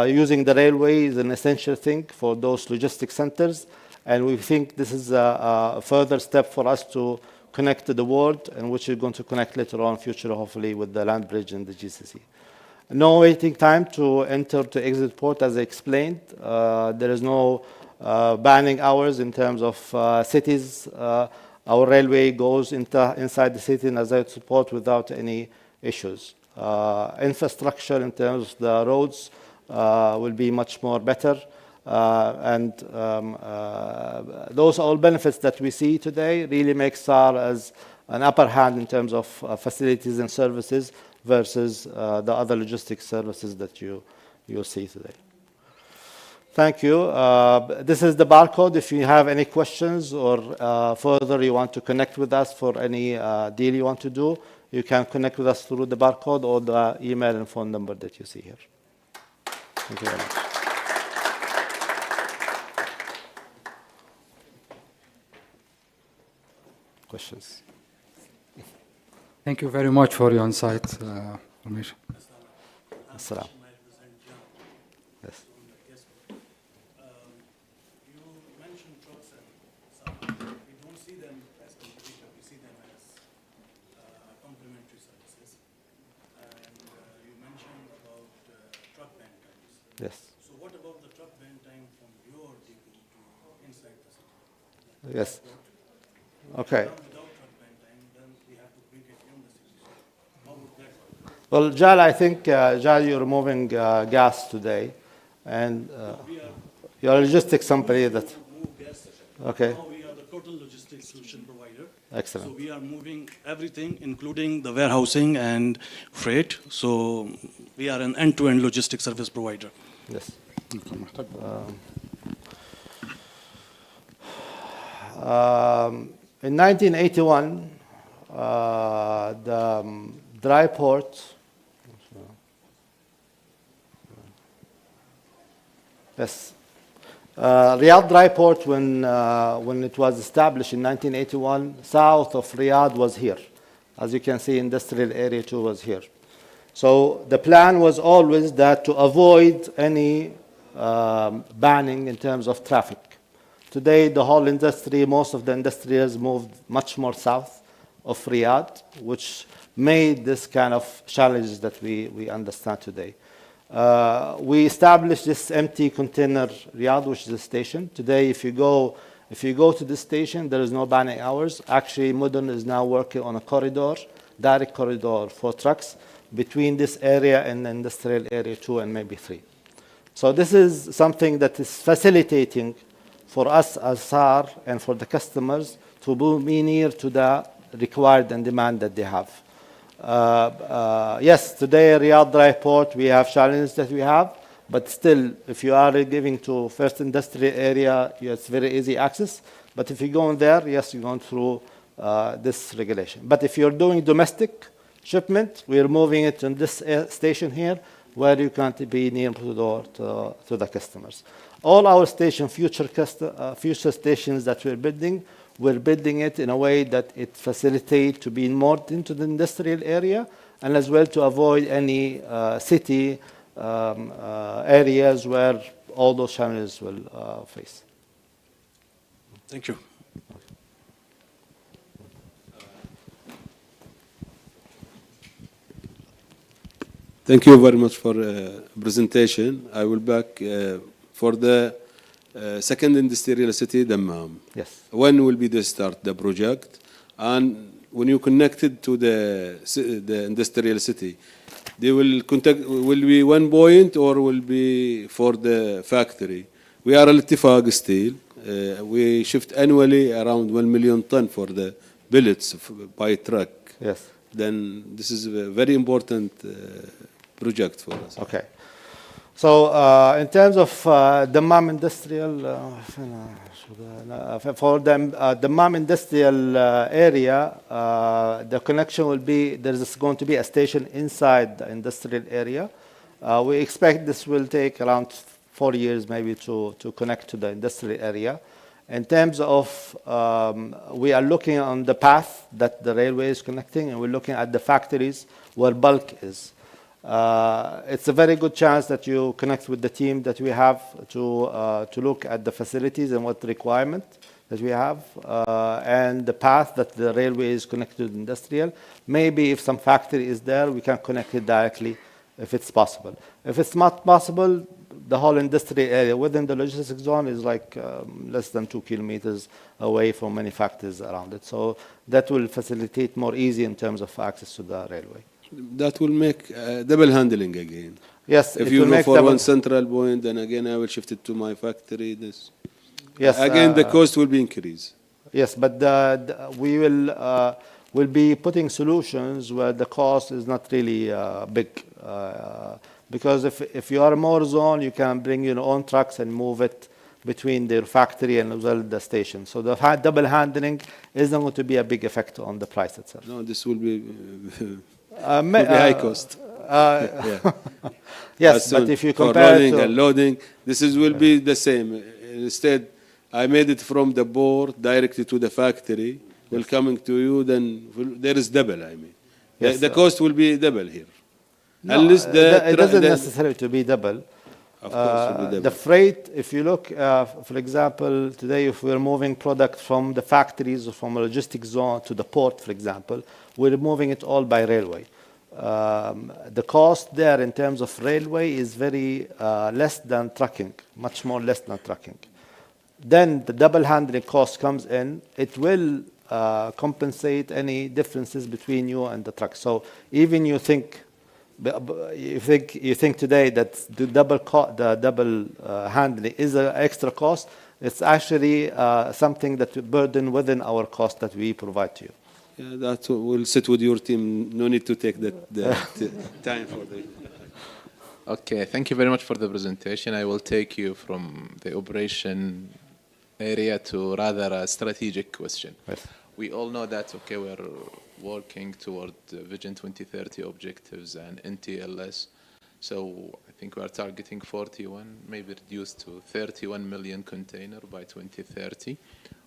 Using the railway is an essential thing for those logistics centers, and we think this is a further step for us to connect to the world, and which is going to connect later on future, hopefully, with the land bridge and the GCC. No waiting time to enter to exit port, as I explained. There is no banning hours in terms of cities. Our railway goes inside the city and outside the port without any issues. Infrastructure in terms of the roads will be much more better. Those are all benefits that we see today really make SAR as an upper hand in terms of facilities and services versus the other logistics services that you'll see today. Thank you. This is the barcode. If you have any questions or further you want to connect with us for any deal you want to do, you can connect with us through the barcode or the email and phone number that you see here. Thank you very much. Questions? Thank you very much for your insight, information. Assalam. Yes. You mentioned trucks and some. We don't see them as competitive. We see them as complementary services. And you mentioned about truck ban times. Yes. So what about the truck ban time from your depot to inside the city? Yes. Okay. Well, Jal, I think, Jal, you're moving gas today, and you're a logistics company that... Okay. Now we are the total logistics solution provider. Excellent. So we are moving everything, including the warehousing and freight. So we are an end-to-end logistics service provider. Yes. In 1981, the dry port... Yes. Riyadh Dry Port, when it was established in 1981, south of Riyadh was here. As you can see, industrial area 2 was here. So the plan was always that to avoid any banning in terms of traffic. Today, the whole industry, most of the industry has moved much more south of Riyadh, which made this kind of challenges that we understand today. We established this empty container Riyadh, which is a station. Today, if you go to this station, there is no banning hours. Actually, Mudun is now working on a corridor, direct corridor for trucks between this area and the industrial area 2 and maybe 3. So this is something that is facilitating for us as SAR and for the customers to be near to the required and demand that they have. Yes, today Riyadh Dry Port, we have challenges that we have, but still, if you are giving to first industrial area, it's very easy access. But if you go in there, yes, you're going through this regulation. But if you're doing domestic shipment, we're moving it in this station here, where you can't be near to the door to the customers. All our station, future stations that we're building it in a way that it facilitates to be more into the industrial area, and as well to avoid any city areas where all those challenges will face. Thank you. Thank you very much for presentation. I will back for the second industrial city, Dammam. Yes. When will be the start the project? And when you connected to the industrial city, they will be 1 point or will be for the factory? We are Al-Ittifaq still. We shift annually around 1 million ton for the billets by truck. Yes. Then this is a very important project for us. Okay. So in terms of Dammam Industrial, for the Dammam Industrial area, the connection will be, there's going to be a station inside the industrial area. We expect this will take around 4 years maybe to connect to the industrial area. In terms of, we are looking on the path that the railway is connecting, and we're looking at the factories where bulk is. It's a very good chance that you connect with the team that we have to look at the facilities and what requirement that we have, and the path that the railway is connected to the industrial. Maybe if some factory is there, we can connect it directly if it's possible. If it's not possible, the whole industrial area within the logistics zone is like less than 2 kilometers away from many factories around it. So that will facilitate more easy in terms of access to the railway. That will make double handling again. Yes, if it you will go make for double- one central point, then again I will shift it to my factory. This Yes, again the cost will be increased. Yes, but we will be putting solutions where the cost is not really big. Because if you are more zone, you can bring your own trucks and move it between their factory and as well the station. So the double handling isn't going to be a big effect on the price itself. No, this will be, will be high cost. Yeah. Yes, but if you compare for rolling to, and loading, this is will be the same. Instead, I made it from the port directly to the factory. Will coming to you, then there is double. I mean, Yes, the cost will be double here. no, Unless it doesn't necessarily to be double. Of course, it will be double. The freight, if you look, for example, today if we're moving product from the factories or from a logistics zone to the port, for example, we're moving it all by railway. The cost there in terms of railway is very less than trucking, much more less than trucking. Then the double handling cost comes in. It will compensate any differences between you and the truck. So even you think today that the double handling is an extra cost, it's actually something that we burden within our cost that we provide to you. Yeah, that will sit with your team. No need to take the time for the. Okay, thank you very much for the presentation. I will take you from the operation area to rather a strategic question. Yes. We all know that, okay, we're working toward the Vision 2030 objectives and NTLS. So I think we are targeting 41, maybe reduced to 31 million container by 2030.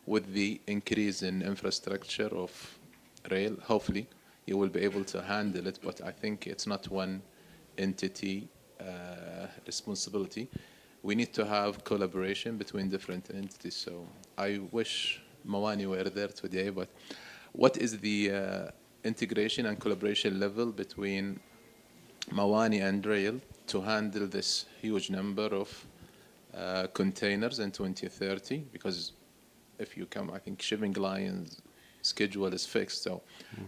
With the increase in infrastructure of rail, hopefully you will be able to handle it, but I think it's not one entity responsibility. We need to have collaboration between different entities. So I wish Mawani were there today, but what is the integration and collaboration level between Mawani and rail to handle this huge number of containers in 2030? Because if you come, I think shipping lines schedule is fixed. So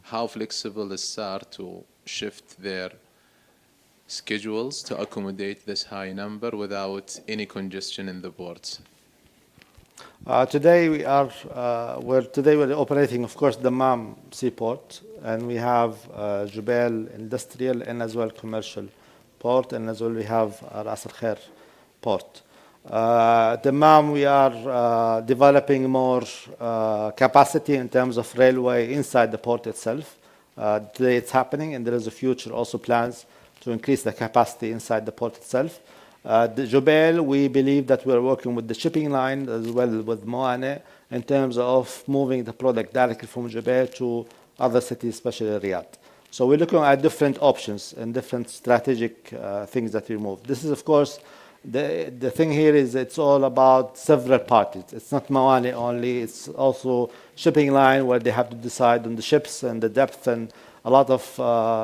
how flexible is SAR to shift their schedules to accommodate this high number without any congestion in the ports? Today we're operating, of course, the Dammam Seaport, and we have Jubail Industrial and as well commercial port, and as well we have Ras Al Khair port. Dammam, we are developing more capacity in terms of railway inside the port itself. Today it's happening, and there is a future also plans to increase the capacity inside the port itself. The Jubail, we believe that we're working with the shipping line as well with Moane in terms of moving the product directly from Jubail to other cities, especially Riyadh. So we're looking at different options and different strategic things that we move. This is, of course, the thing here is it's all about several parties. It's not Moane only. It's also shipping line where they have to decide on the ships and the depth and a lot of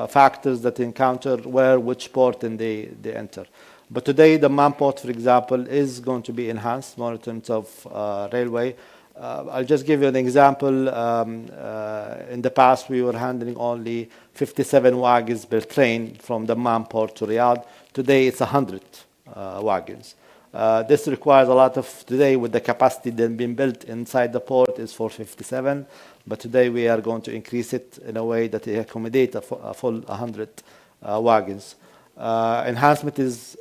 factors that they encounter where, which port, and they enter. But today, the Dammam port, for example, is going to be enhanced more in terms of railway. I'll just give you an example. In the past, we were handling only 57 wagons per train from the Dammam port to Riyadh. Today, it's 100 wagons. This requires a lot of, today with the capacity that being built inside the port is for 57, but today we are going to increase it in a way that it accommodates a full 100 wagons. Enhancement is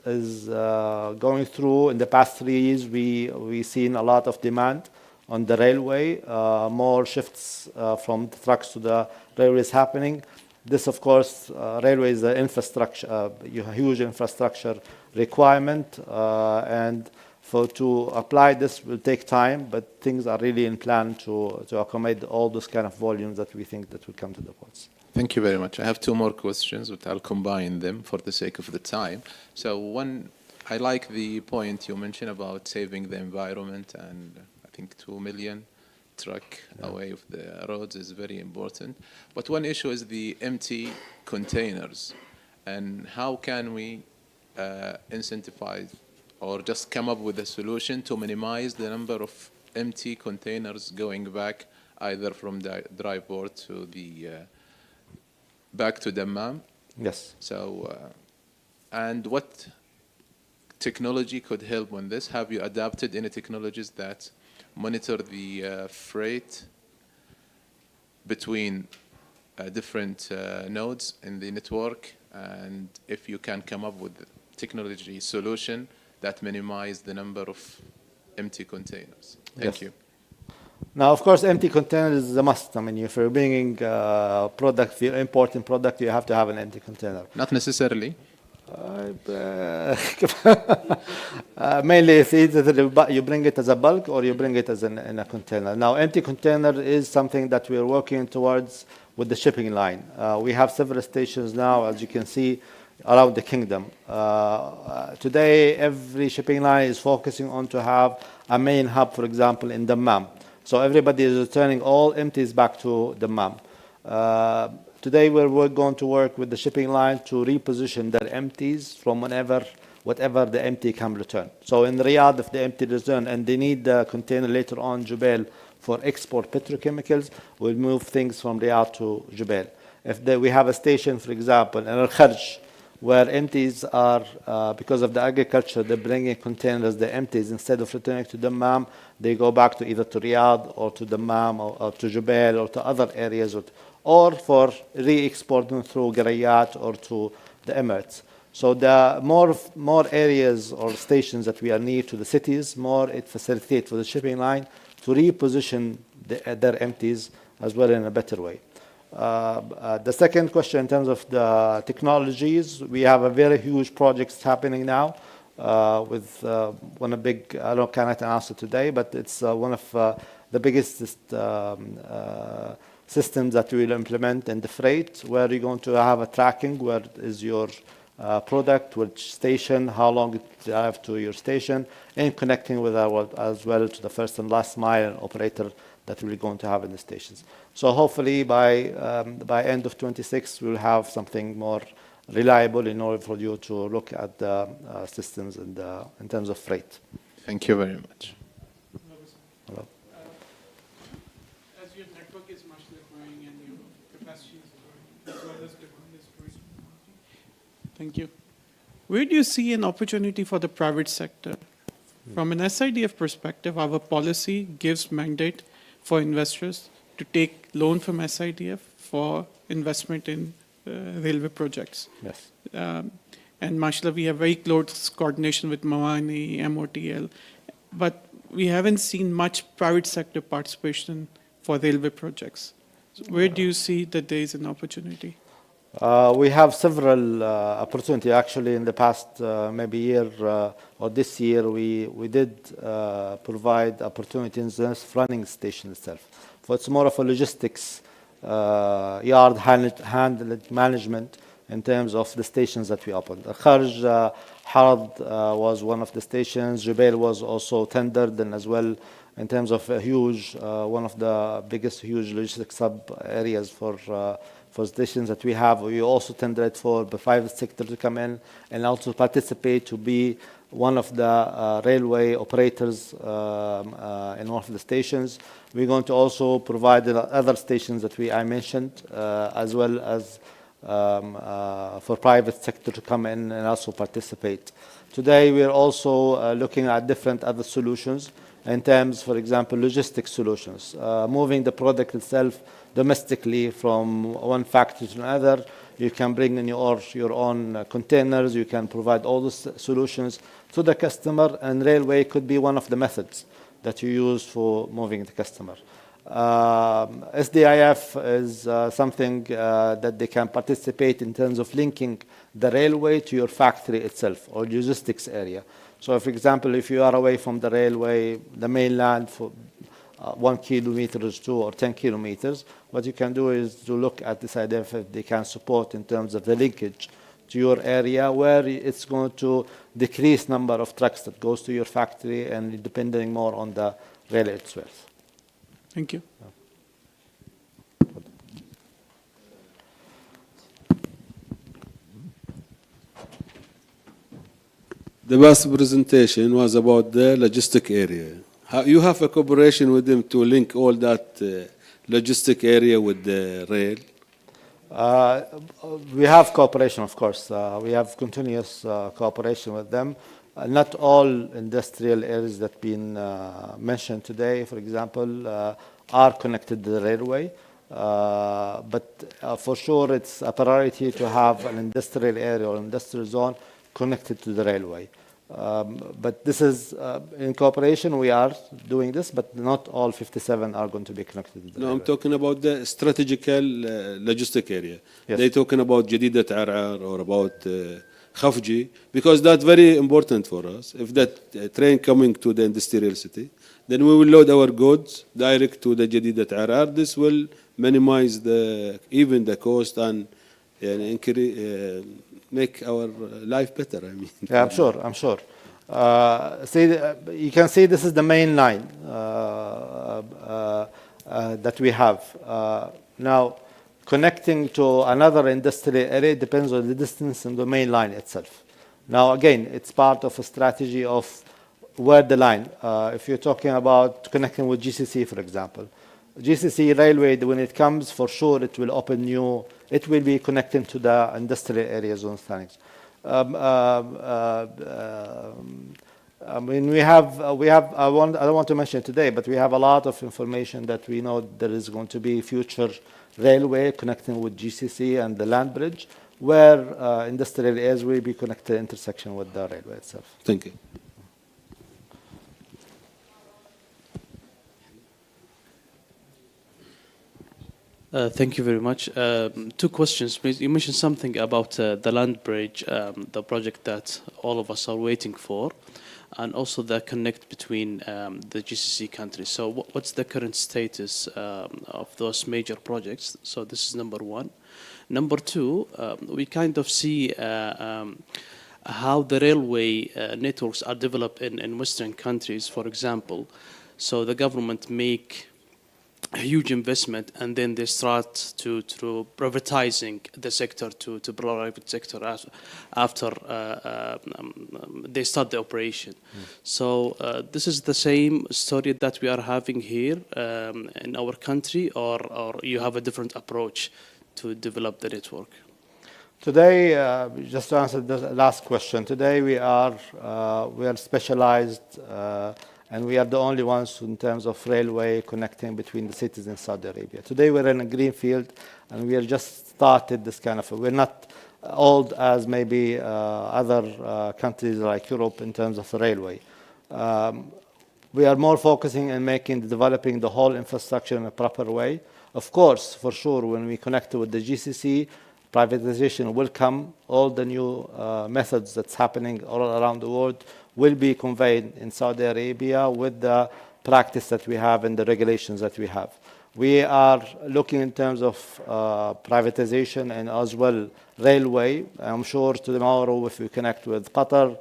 going through. In the past 3 years, we seen a lot of demand on the railway, more shifts from the trucks to the railways happening. This, of course, railway is an infrastructure, a huge infrastructure requirement, and to apply this will take time, but things are really in plan to accommodate all those kind of volumes that we think that will come to the ports. Thank you very much. I have 2 more questions, but I'll combine them for the sake of the time. So one, I like the point you mentioned about saving the environment, and I think 2 million truck away of the roads is very important. But one issue is the empty containers, and how can we incentivize or just come up with a solution to minimize the number of empty containers going back either from the dry port to the back to Dammam? Yes. So, and what technology could help on this? Have you adapted any technologies that monitor the freight between different nodes in the network? And if you can come up with technology solution that minimize the number of empty containers. Thank you. Now, of course, empty containers is a must. I mean, if you're bringing product, if you're importing product, you have to have an empty container. Not necessarily. Mainly, it's either you bring it as a bulk or you bring it as in a container. Now, empty container is something that we are working towards with the shipping line. We have several stations now, as you can see, around the kingdom. Today, every shipping line is focusing on to have a main hub, for example, in Dammam. So everybody is returning all empties back to Dammam. Today, we're going to work with the shipping line to reposition their empties from whatever the empty can return. So in Riyadh, if the empty return and they need the container later on Jubail for export petrochemicals, we'll move things from Riyadh to Jubail. If we have a station, for example, in Al-Kharj, where empties are, because of the agriculture, they're bringing containers, the empties, instead of returning to Dammam, they go back to either to Riyadh or to Dammam or to Jubail or to other areas, or for re-exporting through Garayat or to the Emirates. So the more areas or stations that we are near to the cities, more it facilitates for the shipping line to reposition their empties as well in a better way. The second question in terms of the technologies, we have a very huge projects happening now with one of big, I cannot answer today, but it's one of the biggest systems that we will implement in the freight, where you're going to have a tracking, where is your product, which station, how long it drive to your station, and connecting with as well to the first and last mile operator that we're going to have in the stations. So hopefully by end of 26, we'll have something more reliable in order for you to look at the systems in terms of freight. Thank you very much. Hello. As your network is much growing and your capacity is growing, as well as demand is growing. Thank you. Where do you see an opportunity for the private sector? From an SIDF perspective, our policy gives mandate for investors to take loan from SIDF for investment in railway projects. Yes. And mashallah, we have very close coordination with Mawani, MOTL, but we haven't seen much private sector participation for railway projects. So where do you see that there is an opportunity? We have several opportunities. Actually, in the past maybe year or this year, we did provide opportunities in this running station itself. So it's more of a logistics yard handled management in terms of the stations that we opened. Kharj, Harad was one of the stations. Jubail was also tendered, and as well in terms of a huge, one of the biggest huge logistics sub areas for stations that we have. We also tendered for the private sector to come in and also participate to be one of the railway operators in one of the stations. We're going to also provide the other stations that I mentioned, as well as for private sector to come in and also participate. Today, we are also looking at different other solutions in terms, for example, logistics solutions, moving the product itself domestically from one factory to another, You can bring in your own containers. You can provide all the solutions to the customer, and railway could be one of the methods that you use for moving the customer. SDIF is something that they can participate in terms of linking the railway to your factory itself or logistics area. So, for example, if you are away from the railway, the mainland for 1 kilometer, 2 or 10 kilometers, what you can do is to look at this idea if they can support in terms of the linkage to your area, where it's going to decrease number of trucks that goes to your factory and depending more on the rail itself. Thank you. The last presentation was about the logistic area. How you have a cooperation with them to link all that logistic area with the rail? We have cooperation, of course. We have continuous cooperation with them. Not all industrial areas that have been mentioned today, for example, are connected to the railway. But for sure, it's a priority to have an industrial area or industrial zone connected to the railway. But this is in cooperation. We are doing this, but not all 57 are going to be connected to the railway. I'm talking about the strategical logistic area. Yes. They're talking about Jadidat Arar or about Khafji, because that's very important for us. If that train coming to the industrial city, then we will load our goods direct to the Jadidat Arar. This will minimize even the cost and increase, make our life better. I mean, yeah, I'm sure. You can see this is the main line that we have now. Connecting to another industrial area depends on the distance and the main line itself. Now, again, it's part of a strategy of where the line. If you're talking about connecting with GCC, for example, GCC railway, when it comes, for sure, it will open new. It will be connecting to the industrial area zone standings. I mean, I don't want to mention it today, but we have a lot of information that we know there is going to be future railway connecting with GCC and the land bridge, where industrial areas will be connected intersection with the railway itself. Thank you. Thank you very much. 2 questions, please. You mentioned something about the land bridge, the project that all of us are waiting for, and also the connect between the GCC countries. So what's the current status of those major projects? So this is number 1. Number 2, we kind of see how the railway networks are developed in Western countries, for example. So the government make a huge investment, and then they start to privatizing the sector to private sector after they start the operation. So this is the same story that we are having here in our country, or you have a different approach to develop the network? Today, just to answer the last question, today we are specialized. And we are the only ones in terms of railway connecting between the cities in Saudi Arabia. Today we're in a greenfield, and we are just started this kind of. We're not old as maybe other countries like Europe in terms of the railway. We are more focusing on developing the whole infrastructure in a proper way. Of course, for sure, when we connect with the GCC, privatization will come. All the new methods that's happening all around the world will be conveyed in Saudi Arabia with the practice that we have and the regulations that we have. We are looking in terms of privatization and as well railway. I'm sure tomorrow if we connect with Qatar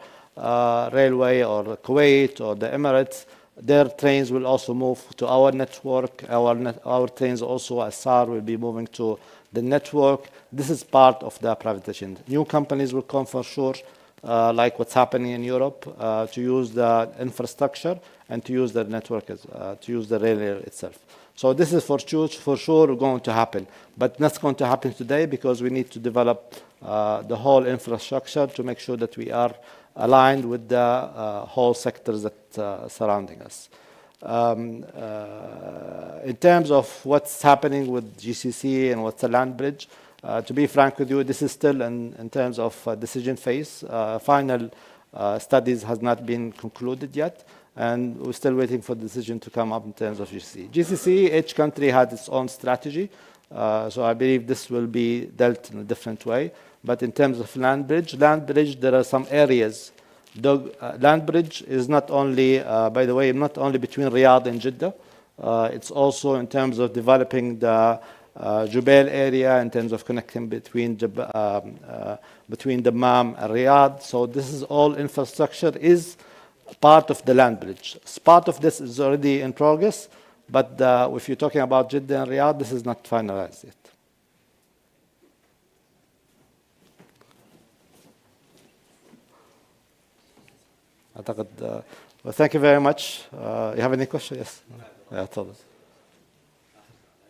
Railway or Kuwait or the Emirates, their trains will also move to our network. Our trains also, as SAR, will be moving to the network. This is part of the privatization. New companies will come for sure. Like what's happening in Europe, to use the infrastructure and to use the network, to use the rail itself. So this is for sure going to happen, but not going to happen today because we need to develop the whole infrastructure to make sure that we are aligned with the whole sectors that surrounding us. In terms of what's happening with GCC and what's the land bridge, To be frank with you, this is still in terms of decision phase. Final studies has not been concluded yet, and we're still waiting for the decision to come up in terms of GCC. GCC, each country had its own strategy, so I believe this will be dealt in a different way. But in terms of land bridge, there are some areas. Land bridge is not only, by the way, not only between Riyadh and Jeddah, it's also in terms of developing the Jubail area, in terms of connecting between Dammam and Riyadh. So this is all infrastructure is part of the land bridge. Part of this is already in progress, but if you're talking about Jeddah and Riyadh, this is not finalized yet. Well, thank you very much. You have any question? Yes. Yeah, تفضل.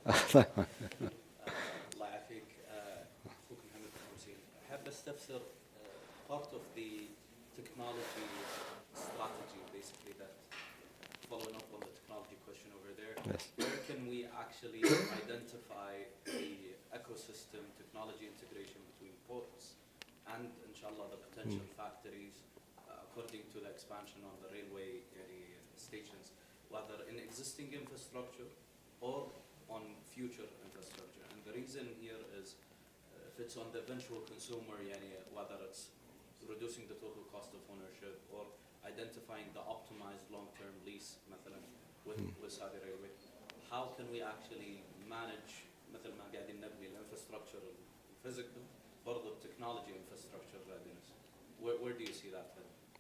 الله يعافيك. اخوك محمد بن 50. حاب استفسر part of the technology strategy, basically, that following up on the technology question over there. Yes. Where can we actually identify the ecosystem technology integration between ports and, inshallah, the potential factories according to the expansion on the railway stations, whether in existing infrastructure or on future infrastructure? And the reason here is if it's on the eventual consumer, whether it's reducing the total cost of ownership or identifying the optimized long-term lease مثلا with Saudi Railway, how can we actually manage مثل ما قاعدين نبني الانفراستراكشر physical برضه technology infrastructure readiness? Where do you see that?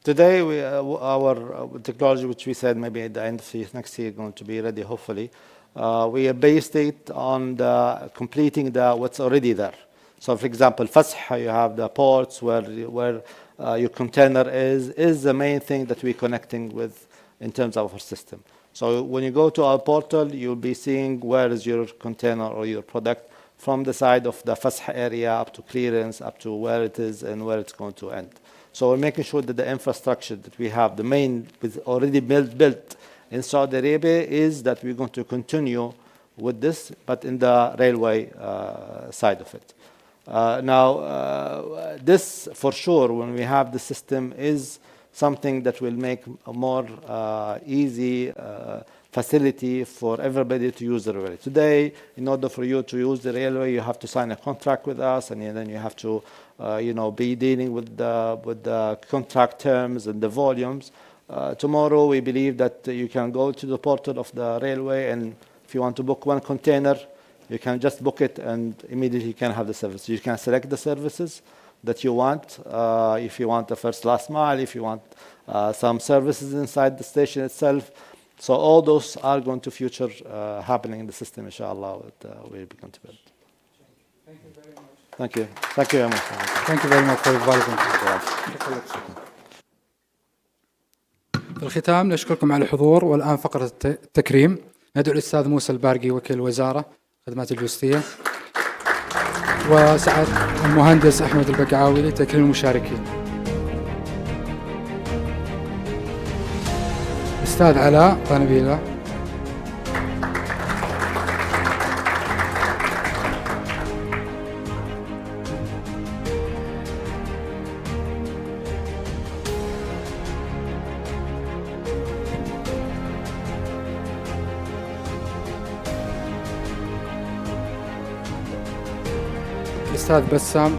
Today, our technology, which we said maybe at the end of next year, going to be ready, hopefully. We are based it on completing what's already there. So, for example, Fash, you have the ports where your container is the main thing that we're connecting with in terms of our system. So when you go to our portal, you'll be seeing where is your container or your product from the side of the Fash area up to clearance, up to where it is and where it's going to end. So we're making sure that the infrastructure that we have, the main already built in Saudi Arabia, is that we're going to continue with this, but in the railway side of it. Now, this for sure, when we have the system, is something that will make a more easy facility for everybody to use the railway. Today, in order for you to use the railway, you have to sign a contract with us, and then you have to be dealing with the contract terms and the volumes. Tomorrow, we believe that you can go to the portal of the railway, and if you want to book one container, you can just book it, and immediately you can have the service. You can select the services that you want. If you want the first last mile, if you want some services inside the station itself. So all those are going to future happening in the system, inshallah, we're going to build. Thank you very much. Thank you. Thank you very much. Thank you very much for your valuable input. في الختام نشكركم على الحضور، والآن فقرة التكريم. ندعو الأستاذ موسى البارقي وكيل الوزارة الخدمات اللوجستية وسعد المهندس أحمد البقعاوي لتكريم المشاركين. الأستاذ علاء طنبيلة. الأستاذ بسام